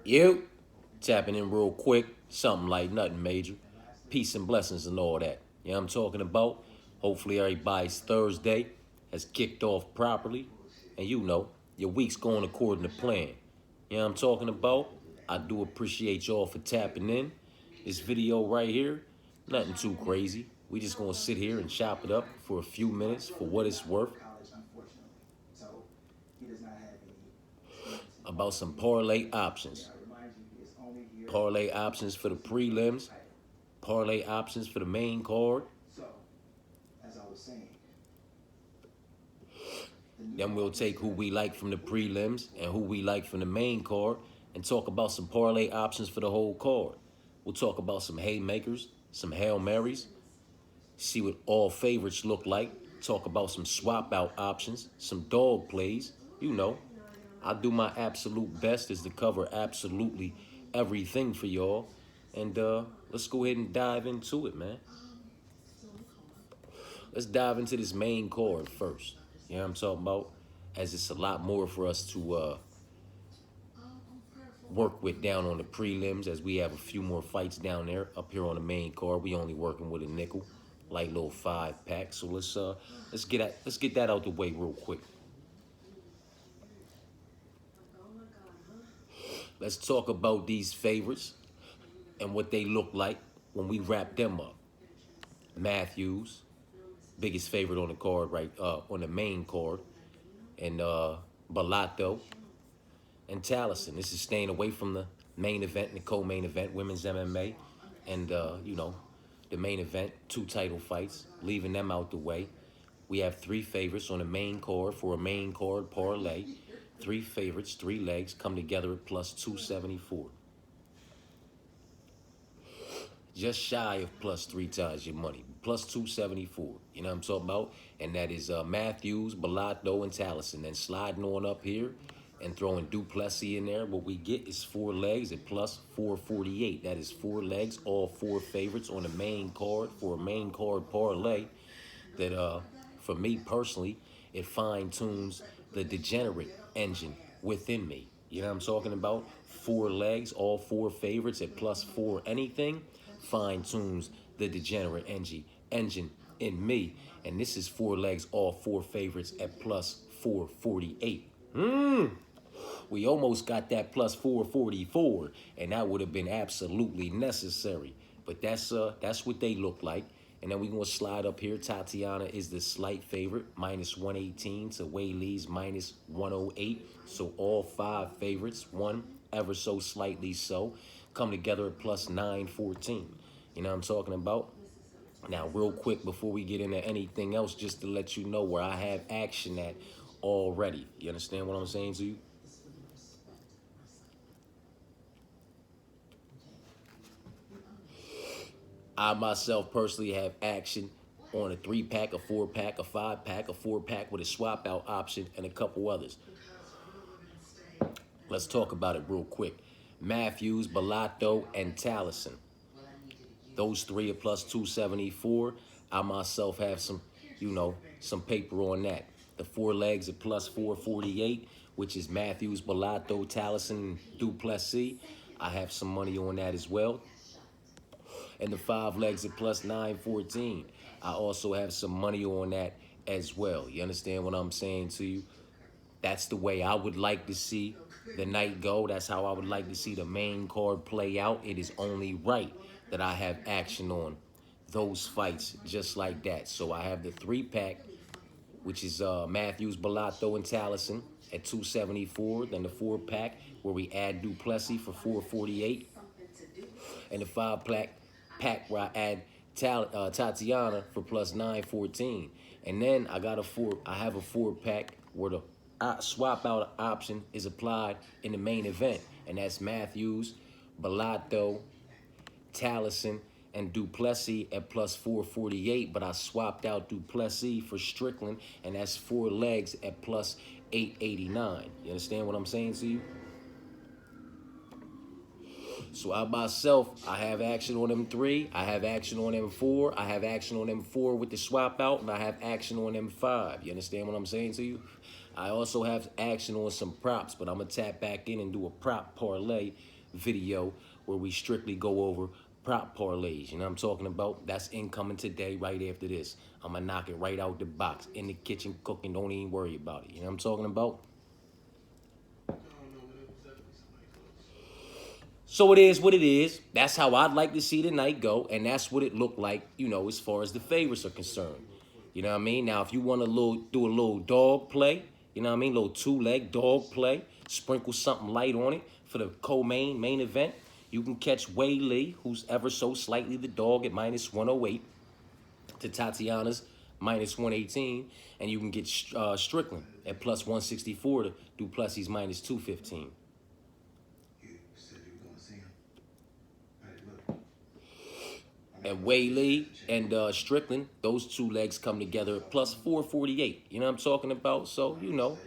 You tapping in real quick, something like nothing major. Peace and blessings and all that. You know what I'm talking about? Hopefully everybody's Thursday has kicked off properly. And you know, your week's going according to plan. You know what I'm talking about? I do appreciate y'all for tapping in. This video right here, nothing too crazy. We just gonna sit here and chop it up for a few minutes for what it's worth about some parlay options. Parlay options for the prelims, parlay options for the main card. Then we'll take who we like from the prelims and who we like from the main card and talk about some parlay options for the whole card. We'll talk about some haymakers, some Hail Marys, see what all favorites look like, talk about some swap out options, some dog plays. You know, I'll do my absolute best is to cover absolutely everything for y'all. And let's go ahead and dive into it, man. Let's dive into this main card first. You know what I'm talking about? As it's a lot more for us to work with down on the prelims, as we have a few more fights down there. Up here on the main card, we only working with a nickel, light little 5-pack. So let's get that out the way real quick. Let's talk about these favorites and what they look like when we wrap them up. Matthews, biggest favorite on the card, right? On the main card, and Bellato and Taliesin. This is staying away from the main event and the co-main event, women's MMA, and you know, the main event, 2 title fights, leaving them out the way. We have 3 favorites on the main card for a main card parlay. 3 favorites, 3 legs come together at plus 274. Just shy of plus 3 times your money, plus 274. You know what I'm talking about? And that is Matthews, Bellato, and Taliesin. Then sliding on up here and throwing Duplessis in there. What we get is 4 legs at plus 448. That is 4 legs, all 4 favorites on the main card for a main card parlay. That for me personally, it fine tunes the degenerate engine within me. You know what I'm talking about? 4 legs, all 4 favorites at plus 4 anything. Fine tunes the degenerate engine in me. And this is 4 legs, all 4 favorites at plus 448. We almost got that plus 444, and that would have been absolutely necessary. But that's what they look like. And then we're going to slide up here. Tatiana is the slight favorite, minus 118 to Wei Lee's minus 108. So all 5 favorites, one ever so slightly so, come together at plus 914. You know what I'm talking about? Now, real quick, before we get into anything else, just to let you know where I have action at already. You understand what I'm saying to you? I myself personally have action on a 3-pack, a 4-pack, a 5-pack, a 4-pack with a swap out option, and a couple others. Let's talk about it real quick. Matthews, Bellato, and Taliesin. Those 3 are plus 274. I myself have some, you know, some paper on that. The 4 legs at plus 448, which is Matthews, Bellato, Taliesin, and Duplessis. I have some money on that as well. And the 5 legs at plus 914. I also have some money on that as well. You understand what I'm saying to you? That's the way I would like to see the night go. That's how I would like to see the main card play out. It is only right that I have action on those fights just like that. So I have the 3-pack, which is Matthews, Bellato, and Taliesin at 274. Then the 4-pack, where we add Duplessis for 448. And the 5-pack where I add Tatiana for plus 914. And then I have a 4-pack where the swap out option is applied in the main event. And that's Matthews, Bellato, Taliesin, and Duplessis at plus 448. But I swapped out Duplessis for Strickland, and that's 4 legs at plus 889. You understand what I'm saying to you? So I myself, I have action on them 3. I have action on them 4. I have action on them 4 with the swap out, and I have action on them 5. You understand what I'm saying to you? I also have action on some props, but I'm going to tap back in and do a prop parlay video where we strictly go over prop parlays. You know what I'm talking about? That's incoming today right after this. I'm going to knock it right out the box. In the kitchen cooking. Don't even worry about it. You know what I'm talking about? So it is what it is. That's how I'd like to see the night go, and that's what it looked like, you know, as far as the favorites are concerned. You know what I mean? Now, if you want to do a little dog play, you know what I mean, little two-leg dog play, sprinkle something light on it for the main event, you can catch Wei Lee, who's ever so slightly the dog at -108, to Tatiana's -118, and you can get Strickland at +164 to Duplessis -215. And Wei Lee and Strickland, those two legs come together at +448. You know what I'm talking about? So, you know,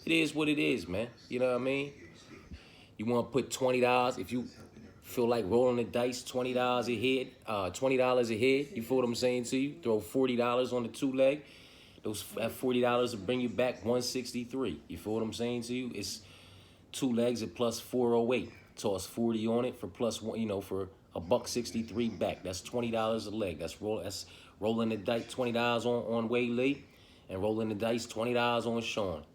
it is what it is, man. You know what I mean? You want to put $20 if you feel like rolling the dice, $20 a head, $20 a head. You feel what I'm saying to you? Throw $40 on the two leg. Those at $40 will bring you back 163. You feel what I'm saying to you? It's two legs at +408. Toss 40 on it for +1, you know, for $1.63 back. That's $20 a leg. That's rolling the dice, $20 on Wei Lee, and rolling the dice, $20 on Sean,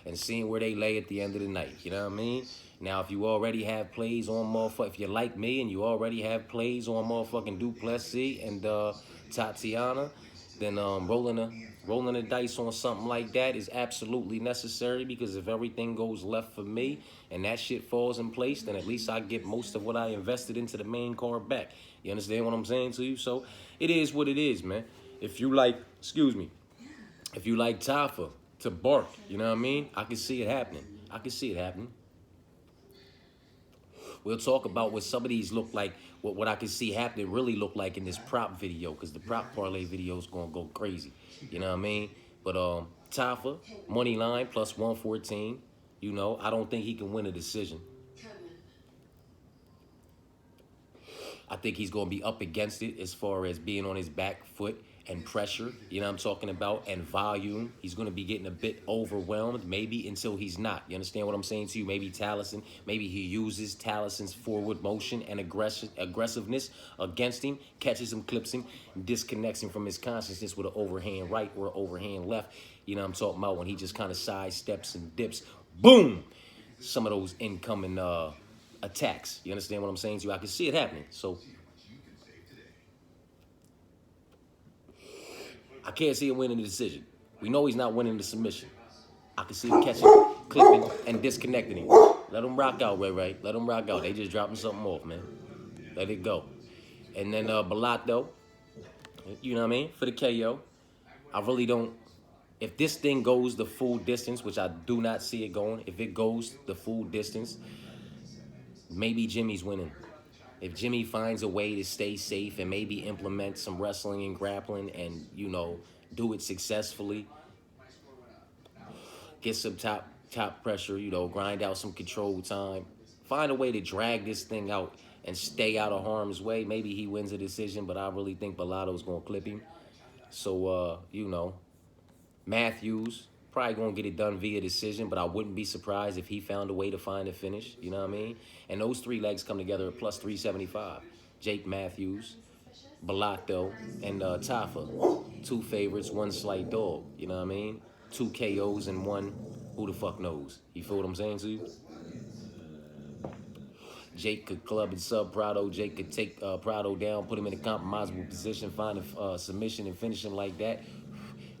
and seeing where they lay at the end of the night. You know what I mean? Now, if you already have plays on if you're like me and you already have plays on motherfucking Duplessis and Tatiana, then rolling the dice on something like that is absolutely necessary, because if everything goes left for me and that shit falls in place, then at least I get most of what I invested into the main card back. You understand what I'm saying to you? So it is what it is, man. If you like, if you like Tafa to bark, you know what I mean? I can see it happening. I can see it happening. We'll talk about what some of these look like, what I can see happening really look like in this prop video, because the prop parlay video is going to go crazy. You know what I mean? But Tafa, money line, +114. You know, I don't think he can win a decision. I think he's going to be up against it as far as being on his back foot and pressure, you know what I'm talking about, and volume. He's going to be getting a bit overwhelmed, maybe, until he's not. You understand what I'm saying to you? Maybe Taliesin, maybe he uses Taliesin's forward motion and aggressiveness against him, catches him, clips him, and disconnects him from his consciousness with an overhand right or an overhand left. You know what I'm talking about? When he just kind of sidesteps and dips, boom! Some of those incoming attacks. You understand what I'm saying to you? I can see it happening. So I can't see him winning the decision. We know he's not winning the submission. I can see him catching, clipping, and disconnecting him. Let him rock out, Ray. Let him rock out. They just dropping something off, man. Let it go. And then Bellato, you know what I mean, for the KO. I really don't. If this thing goes the full distance, which I do not see it going, if it goes the full distance, maybe Jimmy's winning. If Jimmy finds a way to stay safe and maybe implement some wrestling and grappling and, you know, do it successfully, get some top pressure, you know, grind out some control time, find a way to drag this thing out and stay out of harm's way, maybe he wins a decision, but I really think Bellato's going to clip him. So, you know, Matthews probably going to get it done via decision, but I wouldn't be surprised if he found a way to find a finish, you know what I mean? And those three legs come together at +375. Jake Matthews, Bellato, and Tafa. Two favorites, one slight dog, you know what I mean? Two KOs and one who the fuck knows. You feel what I'm saying to you? Jake could club and sub Prado. Jake could take Prado down, put him in a compromisable position, find a submission and finish him like that.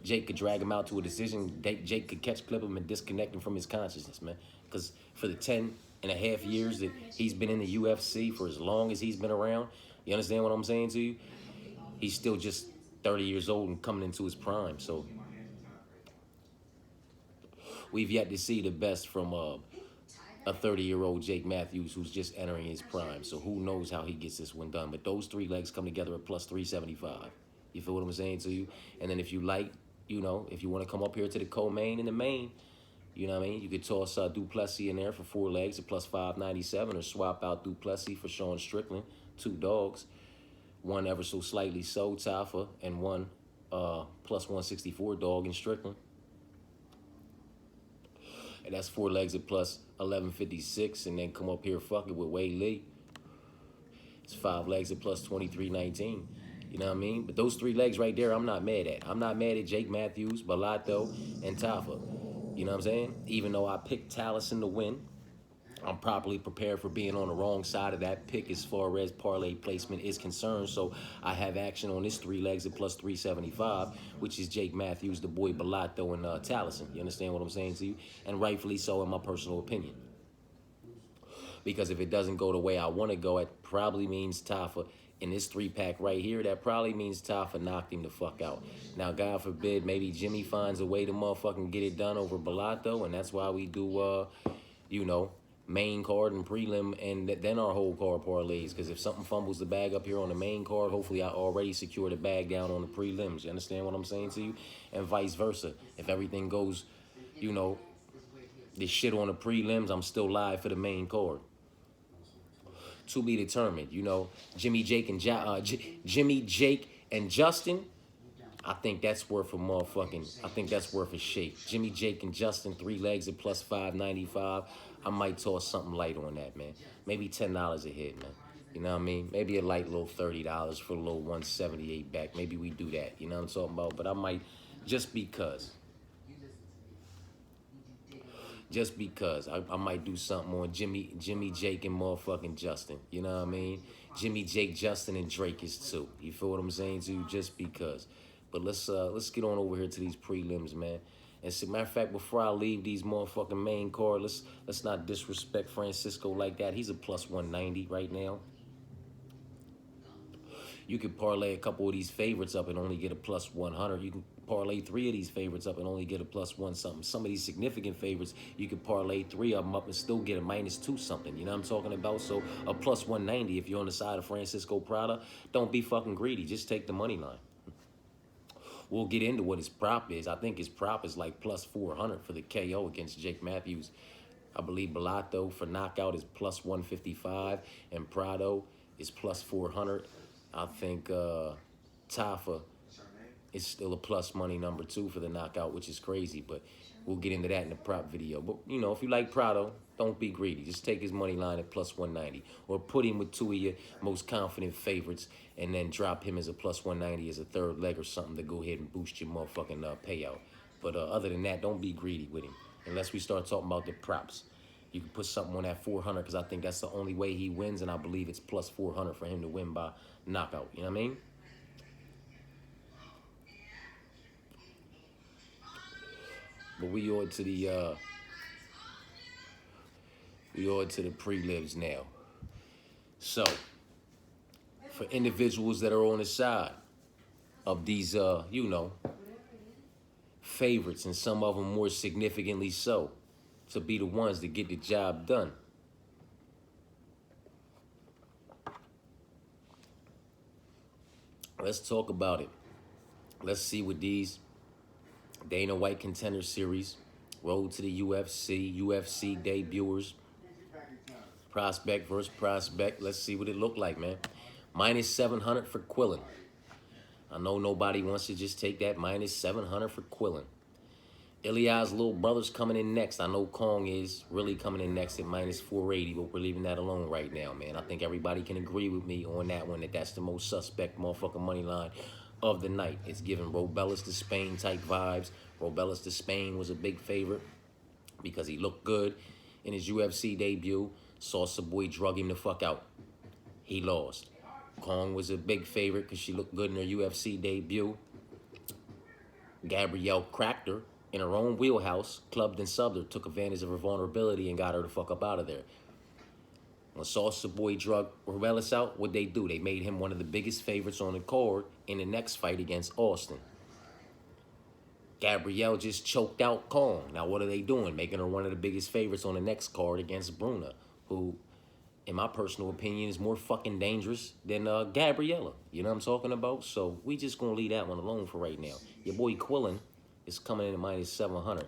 Jake could drag him out to a decision. Jake could catch, clip him, and disconnect him from his consciousness, man. Because for the 10.5 years that he's been in the UFC, for as long as he's been around, you understand what I'm saying to you? He's still just 30 years old and coming into his prime. So we've yet to see the best from a 30-year-old Jake Matthews who's just entering his prime. So who knows how he gets this one done. But those three legs come together at +375. You feel what I'm saying to you? And then if you like, you know, if you want to come up here to the co-main and the main, you know what I mean? You could toss Duplessis in there for 4 legs at +597, or swap out Duplessis for Sean Strickland, 2 dogs. One ever so slightly so, Tafa, and one +164 dog in Strickland. And that's 4 legs at plus 1156, and then come up here, fuck it, with Wei Lee. It's 5 legs at plus 2319. You know what I mean? But those 3 legs right there, I'm not mad at. I'm not mad at Jake Matthews, Bellato, and Tafa. You know what I'm saying? Even though I picked Taliesin to win, I'm properly prepared for being on the wrong side of that pick as far as parlay placement is concerned. So I have action on this 3 legs at plus 375, which is Jake Matthews, the boy Bellato, and Taliesin. You understand what I'm saying to you? And rightfully so, in my personal opinion. Because if it doesn't go the way I want to go, it probably means Tafa in this 3-pack right here. That probably means Tafa knocked him the fuck out. Now, God forbid, maybe Jimmy finds a way to motherfucking get it done over Bellato, and that's why we do, you know, main card and prelim, and then our whole card parlays. Because if something fumbles the bag up here on the main card, hopefully I already secured the bag down on the prelims. You understand what I'm saying to you? And vice versa. If everything goes, you know, this shit on the prelims, I'm still live for the main card. To be determined, you know, Jimmy, Jake, and Justin. I think that's worth a motherfucking. I think that's worth a shake. Jimmy, Jake, and Justin, 3 legs at plus 595. I might toss something light on that, man. Maybe $10 a hit, man. You know what I mean? Maybe a light little $30 for a little 178 back. Maybe we do that. You know what I'm talking about? But I might, just because. Just because I might do something on Jimmy, Jake, and motherfucking Justin. You know what I mean? Jimmy, Jake, Justin, and Drake is too. You feel what I'm saying to you? Just because. But let's get on over here to these prelims, man. And as a matter of fact, before I leave these motherfucking main card, let's not disrespect Francisco like that. He's a plus 190 right now. You could parlay a couple of these favorites up and only get a plus 100. You can parlay 3 of these favorites up and only get a plus 1 something. Some of these significant favorites, you could parlay 3 of them up and still get a minus 2 something. You know what I'm talking about? So a plus 190, if you're on the side of Francisco Prada, don't be fucking greedy. Just take the money line. We'll get into what his prop is. I think his prop is like plus 400 for the KO against Jake Matthews. I believe Bellato for knockout is plus 155, and Prado is plus 400. I think Tafa is still a plus money number 2 for the knockout, which is crazy, but we'll get into that in the prop video. But, you know, if you like Prado, don't be greedy. Just take his money line at plus 190, or put him with 2 of your most confident favorites and then drop him as a plus 190 as a 3rd leg or something to go ahead and boost your motherfucking payout. But other than that, don't be greedy with him unless we start talking about the props. You can put something on that 400 because I think that's the only way he wins, and I believe it's plus 400 for him to win by knockout. You know what I mean? But we on to the prelims now. So, for individuals that are on the side of these, you know, favorites, and some of them more significantly so, to be the ones that get the job done. Let's talk about it. Let's see what these Dana White Contender Series, Road to the UFC debuters, prospect versus prospect. Let's see what it looked like, man. Minus 700 for Quillen. I know nobody wants to just take that minus 700 for Quillen. Ilia's little brother's coming in next. I know Kong is really coming in next at minus 480, but we're leaving that alone right now, man. I think everybody can agree with me on that one, that's the most suspect motherfucking money line of the night. It's giving Robellis to Spain type vibes. Robellis to Spain was a big favorite because he looked good in his UFC debut. Salsa Boy drug him the fuck out. He lost. Kong was a big favorite because she looked good in her UFC debut. Gabrielle cracked her in her own wheelhouse, clubbed and subbed her, took advantage of her vulnerability and got her the fuck up out of there. When Salsa Boy drug Robellis out, what'd they do? They made him one of the biggest favorites on the card in the next fight against Austin. Gabrielle just choked out Kong. Now what are they doing? Making her one of the biggest favorites on the next card against Bruna, who, in my personal opinion, is more fucking dangerous than Gabriella. You know what I'm talking about? So we just gonna leave that one alone for right now. Your boy Quillen is coming in at minus 700.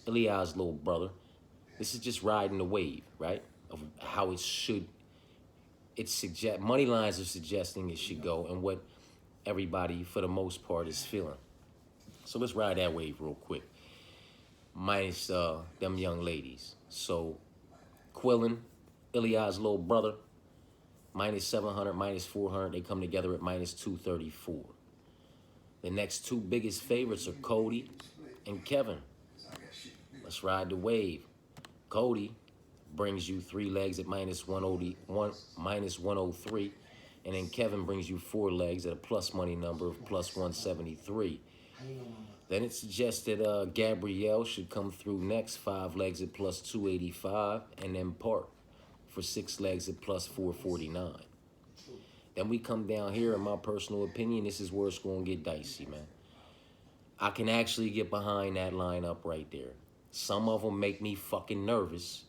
Ilia's little brother. This is just riding the wave, right? Of how it should. Money lines are suggesting it should go, and what everybody, for the most part, is feeling. So let's ride that wave real quick. minus them young ladies. So Quillin, Iliad's little brother, minus 700, minus 400. They come together at minus 234. The next two biggest favorites are Cody and Kevin. Let's ride the wave. Cody brings you 3 legs at minus 103. And then Kevin brings you 4 legs at a plus money number of plus 173. Then it suggests that Gabrielle should come through next, 5 legs at plus 285, and then Park for 6 legs at plus 449. Then we come down here, in my personal opinion, this is where it's going to get dicey, man. I can actually get behind that lineup right there. Some of them make me fucking nervous.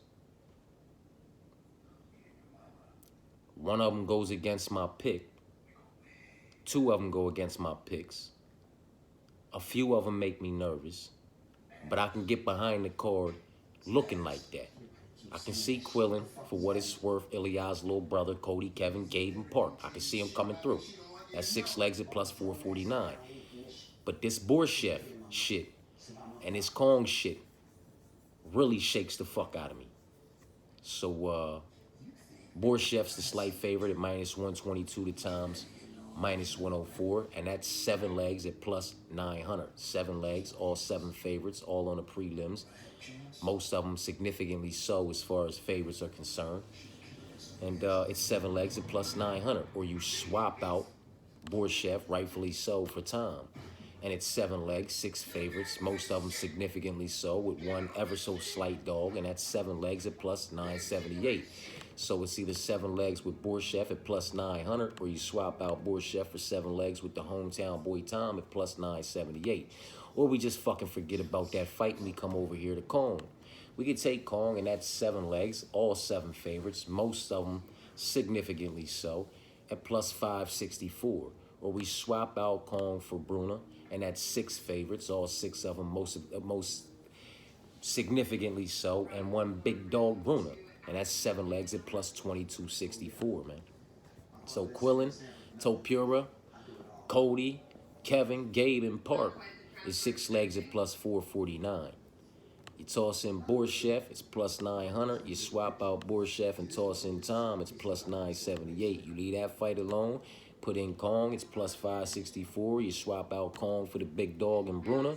One of them goes against my pick. 2 of them go against my picks. A few of them make me nervous. But I can get behind the card looking like that. I can see Quillin, for what it's worth, Iliad's little brother, Cody, Kevin, Gabe, and Park. I can see him coming through. That's 6 legs at plus 449. But this Borshev shit and this Kong shit really shakes the fuck out of me. So, Borshev's the slight favorite at minus 122 to times, minus 104. And that's 7 legs at plus 900. 7 legs, all 7 favorites, all on the prelims. Most of them significantly so as far as favorites are concerned. And it's 7 legs at plus 900. Or you swap out Borshev, rightfully so, for Tom. And it's 7 legs, 6 favorites, most of them significantly so, with one ever so slight dog, and that's 7 legs at plus 978. So it's either 7 legs with Borshev at plus 900, or you swap out Borshev for 7 legs with the hometown boy Tom at plus 978. Or we just fucking forget about that fight and we come over here to Kong. We could take Kong, and that's 7 legs, all 7 favorites, most of them significantly so, at plus 564. Or we swap out Kong for Bruna, and that's 6 favorites, all 6 of them most significantly so, and one big dog Bruna, and that's 7 legs at plus 2264, man. So Quillin, Topura, Cody, Kevin, Gabe, and Park is 6 legs at plus 449. You toss in Borshev, it's plus 900. You swap out Borshev and toss in Tom, it's plus 978. You leave that fight alone, put in Kong, it's plus 564. You swap out Kong for the big dog and Bruna,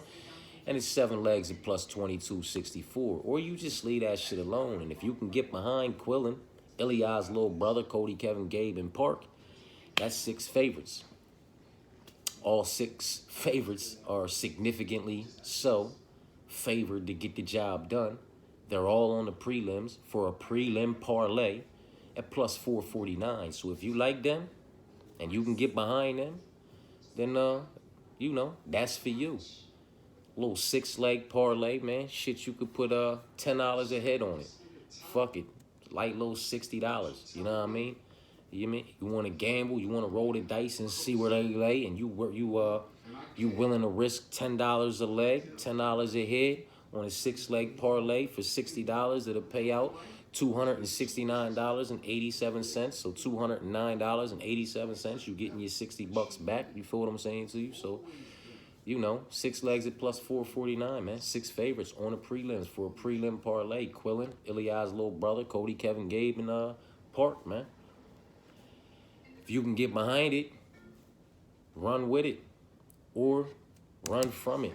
and it's 7 legs at plus 2264. Or you just leave that shit alone. And if you can get behind Quillin, Iliad's little brother, Cody, Kevin, Gabe, and Park, that's 6 favorites. All 6 favorites are significantly so favored to get the job done. They're all on the prelims for a prelim parlay at plus 449. So if you like them and you can get behind them, then, you know, that's for you. Little 6-leg parlay, man. Shit, you could put $10 a head on it. Fuck it. Light little $60. You know what I mean? You want to gamble, you want to roll the dice and see where they lay, and you willing to risk $10 a leg, $10 a head on a 6-leg parlay for $60 that'll pay out $269.87. So $209.87. You getting your $60 back. You feel what I'm saying to you? So, you know, 6 legs at plus 449, man. 6 favorites on the prelims for a prelim parlay. Quillin, Iliad's little brother, Cody, Kevin, Gabe, and Park, man. If you can get behind it, run with it or run from it.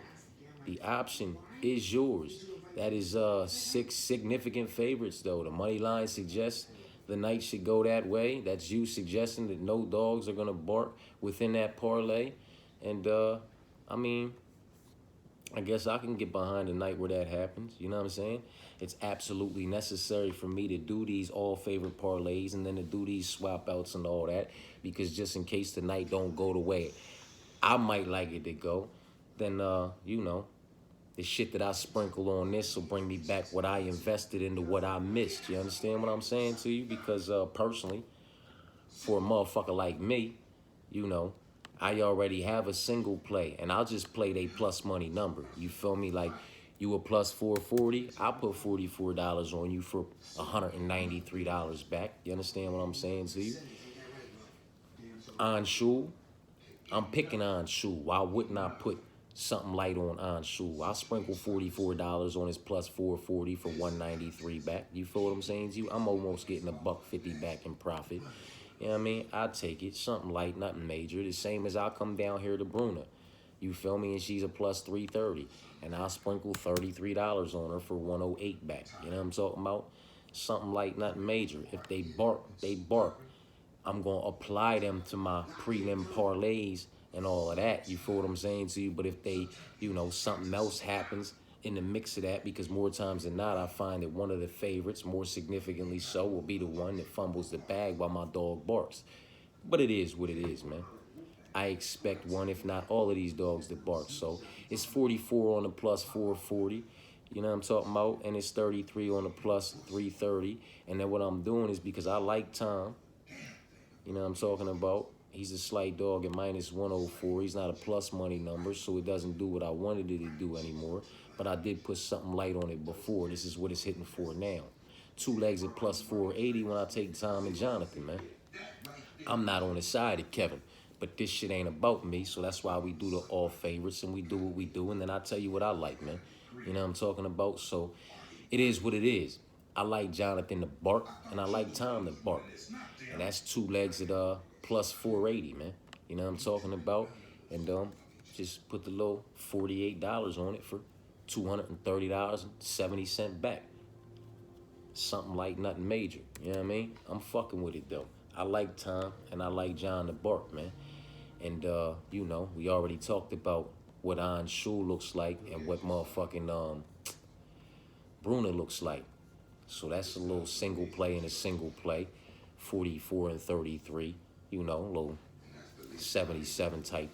The option is yours. That is 6 significant favorites, though. The money line suggests the night should go that way. That's you suggesting that no dogs are going to bark within that parlay. And, I mean, I guess I can get behind a night where that happens. You know what I'm saying? It's absolutely necessary for me to do these all-favorite parlays and then to do these swap-outs and all that, because just in case the night don't go the way I might like it to go, then, you know, the shit that I sprinkle on this will bring me back what I invested into what I missed. You understand what I'm saying to you? Because, personally, for a motherfucker like me, you know, I already have a single play, and I'll just play they plus money number. You feel me? Like, you a plus 440, I'll put $44 on you for $193 back. You understand what I'm saying to you? On Shul, I'm picking on Shul. Why wouldn't I put something light on Anshu. I'll sprinkle $44 on his plus 440 for 193 back. You feel what I'm saying to you? I'm almost getting a $150 back in profit. You know what I mean? I'll take it. Something light, nothing major. The same as I'll come down here to Bruna. You feel me? And she's a plus 330. And I'll sprinkle $33 on her for 108 back. You know what I'm talking about? Something light, nothing major. If they bark, they bark. I'm going to apply them to my prelim parlays and all of that. You feel what I'm saying to you? But if they, you know, something else happens in the mix of that, because more times than not, I find that one of the favorites, more significantly so, will be the one that fumbles the bag while my dog barks. But it is what it is, man. I expect one, if not all of these dogs to bark. So it's 44 on the plus 440. You know what I'm talking about? And it's 33 on the plus 330. And then what I'm doing is, because I like Tom, you know what I'm talking about? He's a slight dog at minus 104. He's not a plus money number, so it doesn't do what I wanted it to do anymore. But I did put something light on it before. This is what it's hitting for now. 2 legs at plus 480 when I take Tom and Jonathan, man. I'm not on the side of Kevin, but this shit ain't about me, so that's why we do the all favorites and we do what we do, and then I tell you what I like, man. You know what I'm talking about? So it is what it is. I like Jonathan to bark, and I like Tom to bark. And that's 2 legs at plus 480, man. You know what I'm talking about? And just put the little $48 on it for $230.70 back. Something like nothing major. You know what I mean? I'm fucking with it, though. I like Tom, and I like John to bark, man. And, you know, we already talked about what Anshu looks like and what motherfucking Bruna looks like. So that's a little single play and a single play. 44 and 33, you know, little 77 type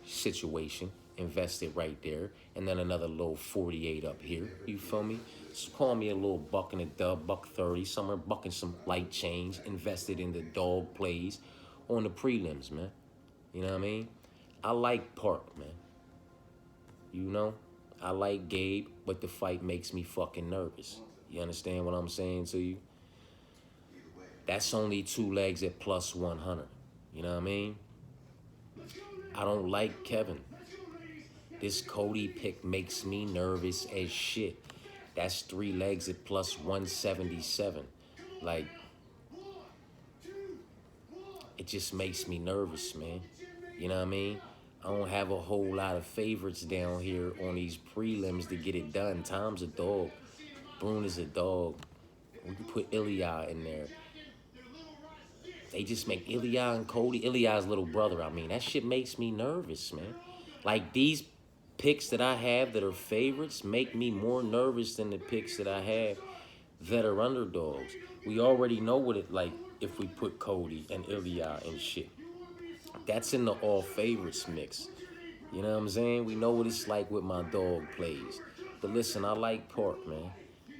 situation. Invested right there. And then another little 48 up here. You feel me? So call me a little buck and a dub, $1.30, somewhere bucking some light change. Invested in the dog plays on the prelims, man. You know what I mean? I like Park, man. You know? I like Gabe, but the fight makes me fucking nervous. You understand what I'm saying to you? That's only 2 legs at plus 100. You know what I mean? I don't like Kevin. This Cody pick makes me nervous as shit. That's 3 legs at plus 177. Like, it just makes me nervous, man. You know what I mean? I don't have a whole lot of favorites down here on these prelims to get it done. Tom's a dog. Bruno's a dog. We can put Ilya in there. They just make Ilya and Cody, Ilya's little brother, I mean, that shit makes me nervous, man. Like, these picks that I have that are favorites make me more nervous than the picks that I have that are underdogs. We already know what it like if we put Cody and Ilya and shit. That's in the all favorites mix. You know what I'm saying? We know what it's like with my dog plays. But listen, I like Park, man.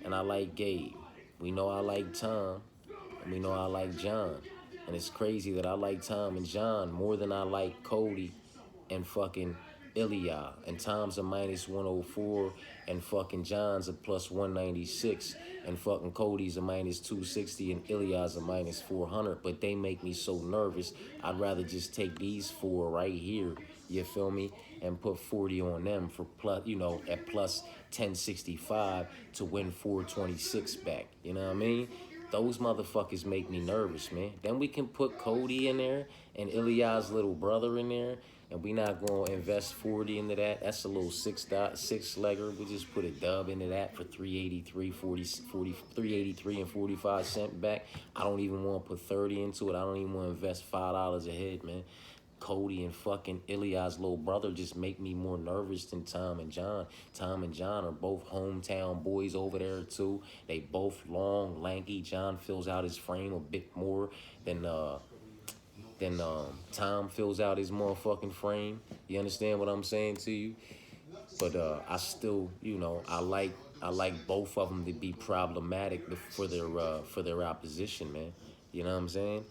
And I like Gabe. We know I like Tom. And we know I like John. And it's crazy that I like Tom and John more than I like Cody and fucking Ilya. And Tom's a minus 104 and fucking John's a plus 196 and fucking Cody's a minus 260 and Ilya's a minus 400. But they make me so nervous. I'd rather just take these 4 right here, you feel me, and put 40 on them for plus, you know, at plus 1065 to win 426 back. You know what I mean? Those motherfuckers make me nervous, man. Then we can put Cody in there and Ilya's little brother in there, and we not going to invest 40 into that. That's a little 6-legger. We just put a dub into that for 383 and 45 cents back. I don't even want to put 30 into it. I don't even want to invest $5 a head, man. Cody and fucking Ilya's little brother just make me more nervous than Tom and John. Tom and John are both hometown boys over there too. They both long, lanky. John fills out his frame a bit more than Tom fills out his motherfucking frame. You understand what I'm saying to you? But I still, you know, I like both of them to be problematic for their opposition, man. You know what I'm saying?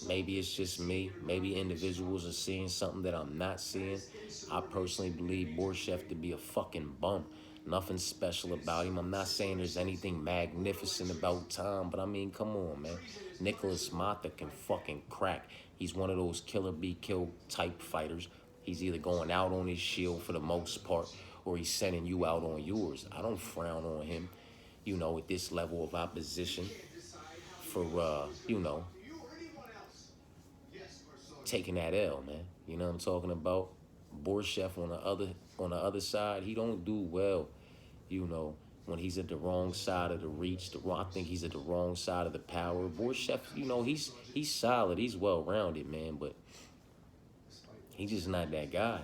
Maybe it's just me. Maybe individuals are seeing something that I'm not seeing. I personally believe Borshev to be a fucking bum. Nothing special about him. I'm not saying there's anything magnificent about Tom, but I mean, come on, man. Nicholas Mata can fucking crack. He's one of those killer be killed type fighters. He's either going out on his shield for the most part, or he's sending you out on yours. I don't frown on him, you know, at this level of opposition for, you know, taking that L, man. You know what I'm talking about? Borchef on the other side, he don't do well, you know, when he's at the wrong side of the reach. I think he's at the wrong side of the power. Borchef, you know, he's solid. He's well-rounded, man, but he's just not that guy.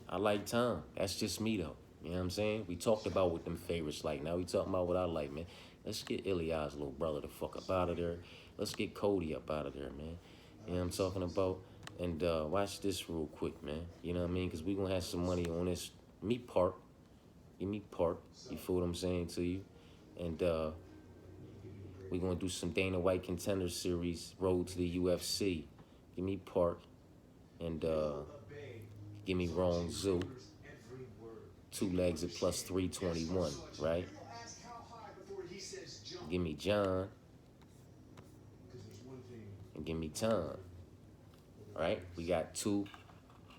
I like Tom. That's just me, though. You know what I'm saying? We talked about what them favorites like. Now we talking about what I like, man. Let's get Ilya's little brother the fuck up out of there. Let's get Cody up out of there, man. You know what I'm talking about? And watch this real quick, man. You know what I mean? Because we going to have some money on this. Me Park. Give me Park. You feel what I'm saying to you? And we going to do some Dana White Contender Series, Road to the UFC. Give me Park. And give me Wrong Zoo. 2 legs at plus 321, right? Give me John. And give me Tom. Right? We got 2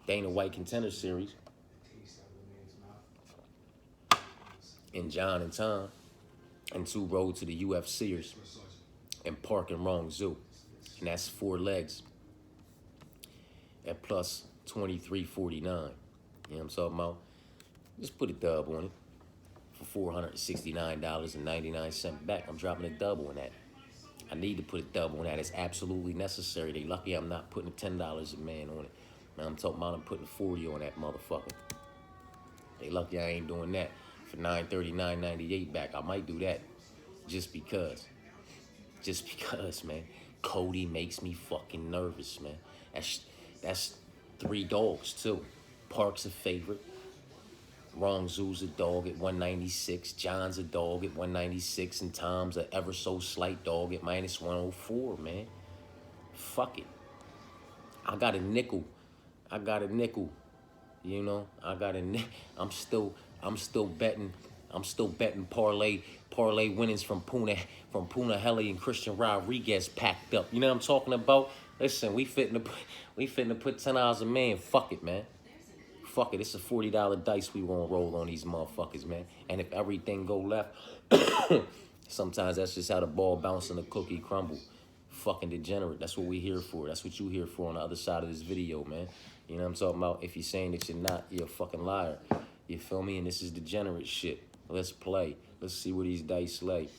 Dana White Contender Series. And John and Tom. And 2 Road to the UFCers. And Park and Wrong Zoo. And that's 4 legs at plus 2349. You know what I'm talking about? Just put a dub on it for $469.99 back. I'm dropping a dub on that. I need to put a dub on that. It's absolutely necessary. They lucky I'm not putting $10 a man on it. Now I'm talking about I'm putting 40 on that motherfucker. They lucky I ain't doing that for $939.98 back. I might do that just because. Just because, man. Cody makes me fucking nervous, man. That's 3 dogs too. Park's a favorite. Wrong Zoo's a dog at 196. John's a dog at 196. And Tom's a ever so slight dog at minus 104, man. Fuck it. I got a nickel. You know, I'm still betting parlay winnings from Puna Helly and Christian Rodriguez packed up. You know what I'm talking about? Listen, we fitting to put $10 a man. Fuck it, man. Fuck it, it's a $40 dice we won't roll on these motherfuckers, man. And if everything go left, sometimes that's just how the ball bounce and the cookie crumble. Fucking degenerate. That's what we here for. That's what you here for on the other side of this video, man. You know what I'm talking about? If you're saying that you're not, you're a fucking liar. You feel me? And this is degenerate shit. Let's play. Let's see where these dice lay.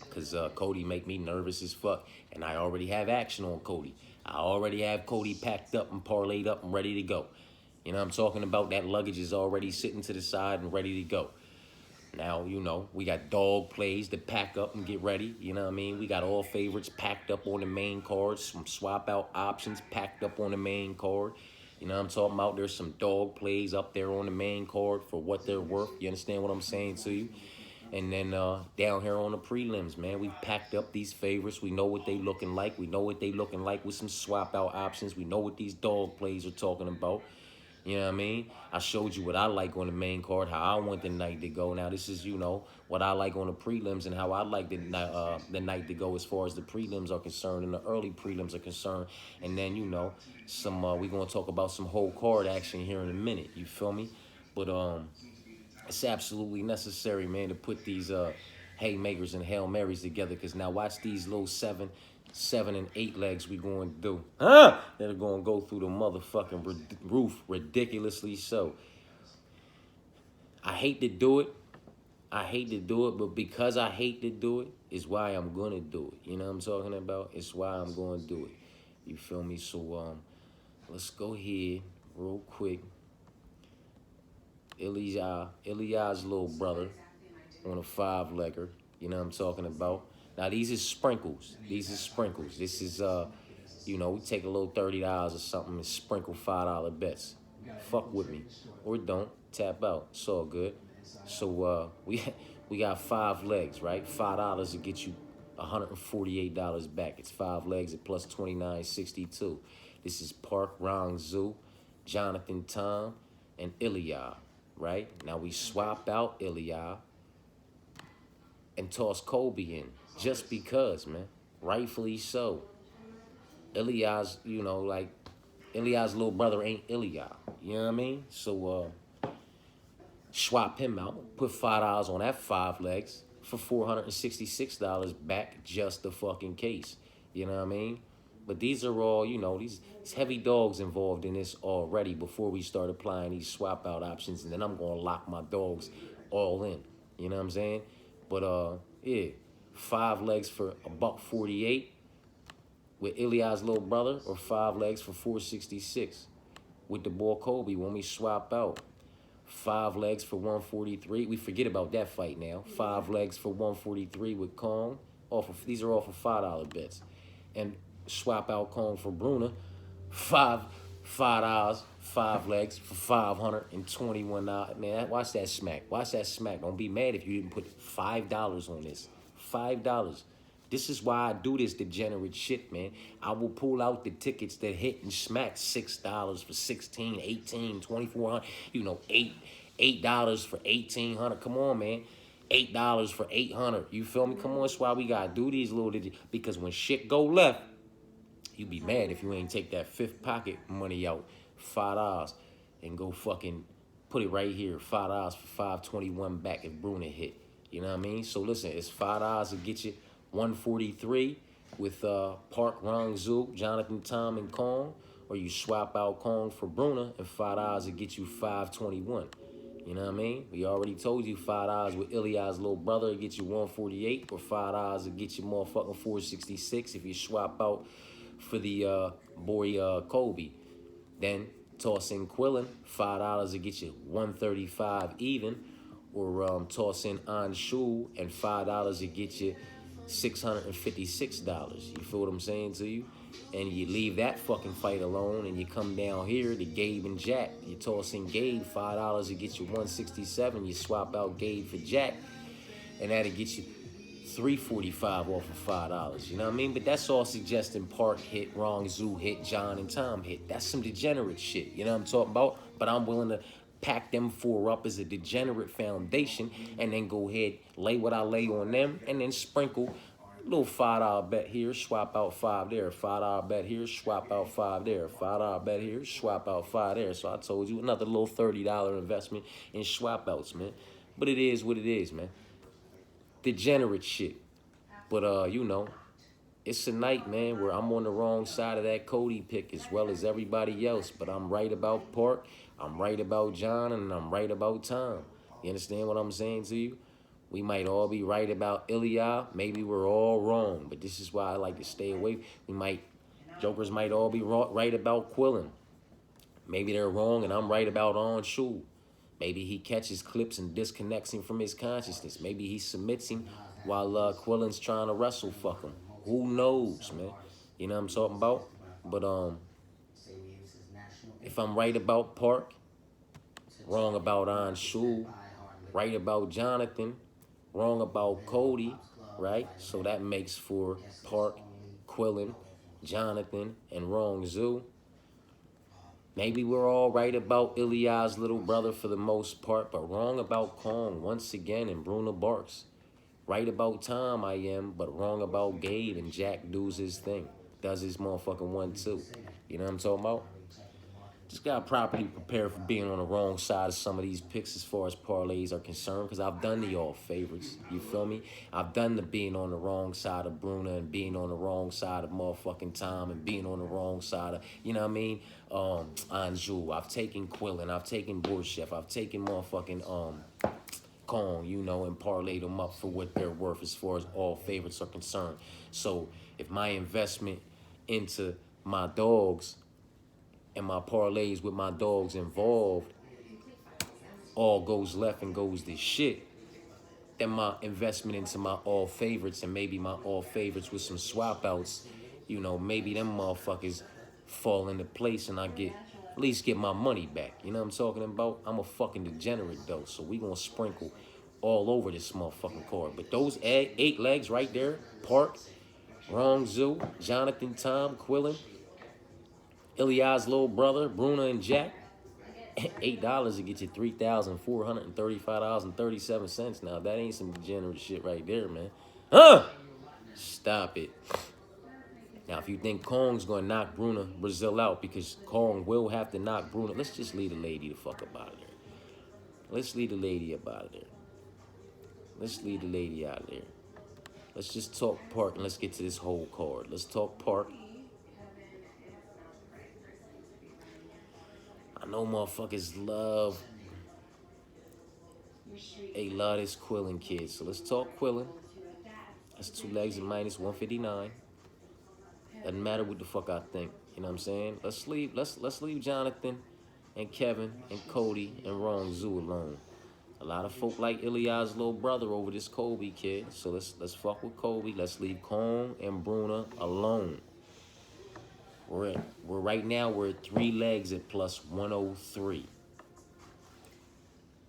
Because Cody make me nervous as fuck. And I already have action on Cody. I already have Cody packed up and parlayed up and ready to go. You know what I'm talking about? That luggage is already sitting to the side and ready to go. Now, you know, we got dog plays to pack up and get ready. You know what I mean? We got all favorites packed up on the main card. Some swap out options packed up on the main card. You know what I'm talking about? There's some dog plays up there on the main card for what they're worth. You understand what I'm saying to you? And then down here on the prelims, man, we packed up these favorites. We know what they looking like. We know what they looking like with some swap out options. We know what these dog plays are talking about. You know what I mean? I showed you what I like on the main card, how I want the night to go. Now, this is, you know, what I like on the prelims and how I like the night to go as far as the prelims are concerned and the early prelims are concerned. And then, you know, some we're going to talk about some whole card action here in a minute. You feel me? But it's absolutely necessary, man, to put these Haymakers and Hail Marys together. Because now watch these little 7 and 8 legs we going to do. They're going to go through the motherfucking roof, ridiculously so. I hate to do it. But because I hate to do it is why I'm going to do it. You know what I'm talking about? It's why I'm going to do it. You feel me? So let's go ahead real quick. Ilya's little brother on a 5-legger. You know what I'm talking about? Now, these is sprinkles. This is, you know, we take a little $30 or something and sprinkle $5 bets. Fuck with me. Or don't. Tap out. It's all good. So, we got 5 legs, right? $5 to get you $148 back. It's 5 legs at plus 29.62. This is Park, Wrong Zoo, Jonathan Tom, and Ilya, right? Now, we swap out Ilya and toss Kobe in. Just because, man. Rightfully so. Ilya's, you know, like, Ilia's little brother ain't Ilia. You know what I mean? So swap him out. Put $5 on that 5 legs for $466 back just the fucking case. You know what I mean? But these are all, you know, these heavy dogs involved in this already before we start applying these swap out options, and then I'm gonna lock my dogs all in. You know what I'm saying? But yeah, 5 legs for $148 with Ilia's little brother, or 5 legs for $466 with the boy Kobe when we swap out. 5 legs for $143. We forget about that fight now. 5 legs for $143 with Kong. These are all for $5 bets. And swap out Kong for Bruna. $5, 5 legs for $521. Man, watch that smack. Watch that smack. Don't be mad if you didn't put $5 on this. $5. This is why I do this degenerate shit, man. I will pull out the tickets that hit and smack $6 for 16, 18, 2400. You know, $8 for 1800. Come on, man. $8 for 800. You feel me? Come on, that's why we gotta do these little digits. Because when shit go left, you be mad if you ain't take that 5th pocket money out, $5, and go fucking put it right here, $5 for 521 back if Bruna hit. You know what I mean? So listen, it's $5 to get you 143 with Park, Rangzu, Jonathan, Tom, and Kong, or you swap out Kong for Bruna, and $5 to get you 521. You know what I mean? We already told you $5 with Ilia's little brother to get you 148, or $5 to get you motherfucking 466 if you swap out for the boy Kobe. Then toss in Quillen, $5 to get you 135 even, or toss in Anshu and $5 to get you $656. You feel what I'm saying to you? And you leave that fucking fight alone and you come down here to Gabe and Jack. You toss in Gabe, $5 to get you 167. You swap out Gabe for Jack, and that'll get you 345 off of $5. You know what I mean? But that's all suggesting Park hit, Rangzu hit, John and Tom hit. That's some degenerate shit. You know what I'm talking about? But I'm willing to pack them 4 up as a degenerate foundation and then go ahead, lay what I lay on them, and then sprinkle a little $5 bet here, swap out 5 there, $5 bet here, swap out 5 there, $5 bet here, swap out 5 there. So I told you, another little $30 investment in swap outs, man. But it is what it is, man. Degenerate shit. But you know, it's a night, man, where I'm on the wrong side of that Cody pick as well as everybody else. But I'm right about Park, I'm right about John, and I'm right about Tom. You understand what I'm saying to you? We might all be right about Ilia. Maybe we're all wrong. But this is why I like to stay away. Jokers might all be right about Quillen. Maybe they're wrong and I'm right about Anshu. Maybe he catches clips and disconnects him from his consciousness. Maybe he submits him while Quillen's trying to wrestle fuck him. Who knows, man? You know what I'm talking about? But if I'm right about Park, wrong about Anshu, right about Jonathan, wrong about Cody, right? So that makes for Park, Quillen, Jonathan, and Rangzu. Maybe we're all right about Ilia's little brother for the most part, but wrong about Kong once again and Bruno Barks. Right about Tom I am, but wrong about Gabe, and Jack does his thing. Does his motherfucking 1-2. You know what I'm talking about? Just got to properly prepare for being on the wrong side of some of these picks as far as parlays are concerned, because I've done the all favorites. You feel me? I've done the being on the wrong side of Bruna and being on the wrong side of motherfucking Tom and being on the wrong side of, you know what I mean, Anjou. I've taken Quillen. I've taken Borchef. I've taken motherfucking Kong, you know, and parlayed them up for what they're worth as far as all favorites are concerned. So if my investment into my dogs and my parlays with my dogs involved all goes left and goes to shit, then my investment into my all favorites and maybe my all favorites with some swap outs, you know, maybe them motherfuckers fall into place and I at least get my money back. You know what I'm talking about? I'm a fucking degenerate though, so we gonna sprinkle all over this motherfucking card. But those 8 legs right there, Park, Rangzu, Jonathan, Tom, Quillen, Ilia's little brother, Bruna and Jack, $8 to get you $3,435.37. Now that ain't some degenerate shit right there, man. Stop it. Now Now, if you think Kong's going to knock Bruna Brazil out, because Kong will have to knock Bruna, let's just leave the lady the fuck up out of there. Let's leave the lady up out of there. Let's leave the lady out of there. Let's just talk Park and let's get to this whole card. Let's talk Park. I know motherfuckers love, they love this Quillen kid. So let's talk Quillen. That's 2 legs and minus 159. Doesn't matter what the fuck I think. You know what I'm saying? Let's leave Jonathan and Kevin and Cody and Rong Zhu alone. A lot of folk like Ilya's little brother over this Kobe kid. So let's fuck with Kobe. Let's leave Kong and Bruna alone. We're right now we're at 3 legs at plus 103.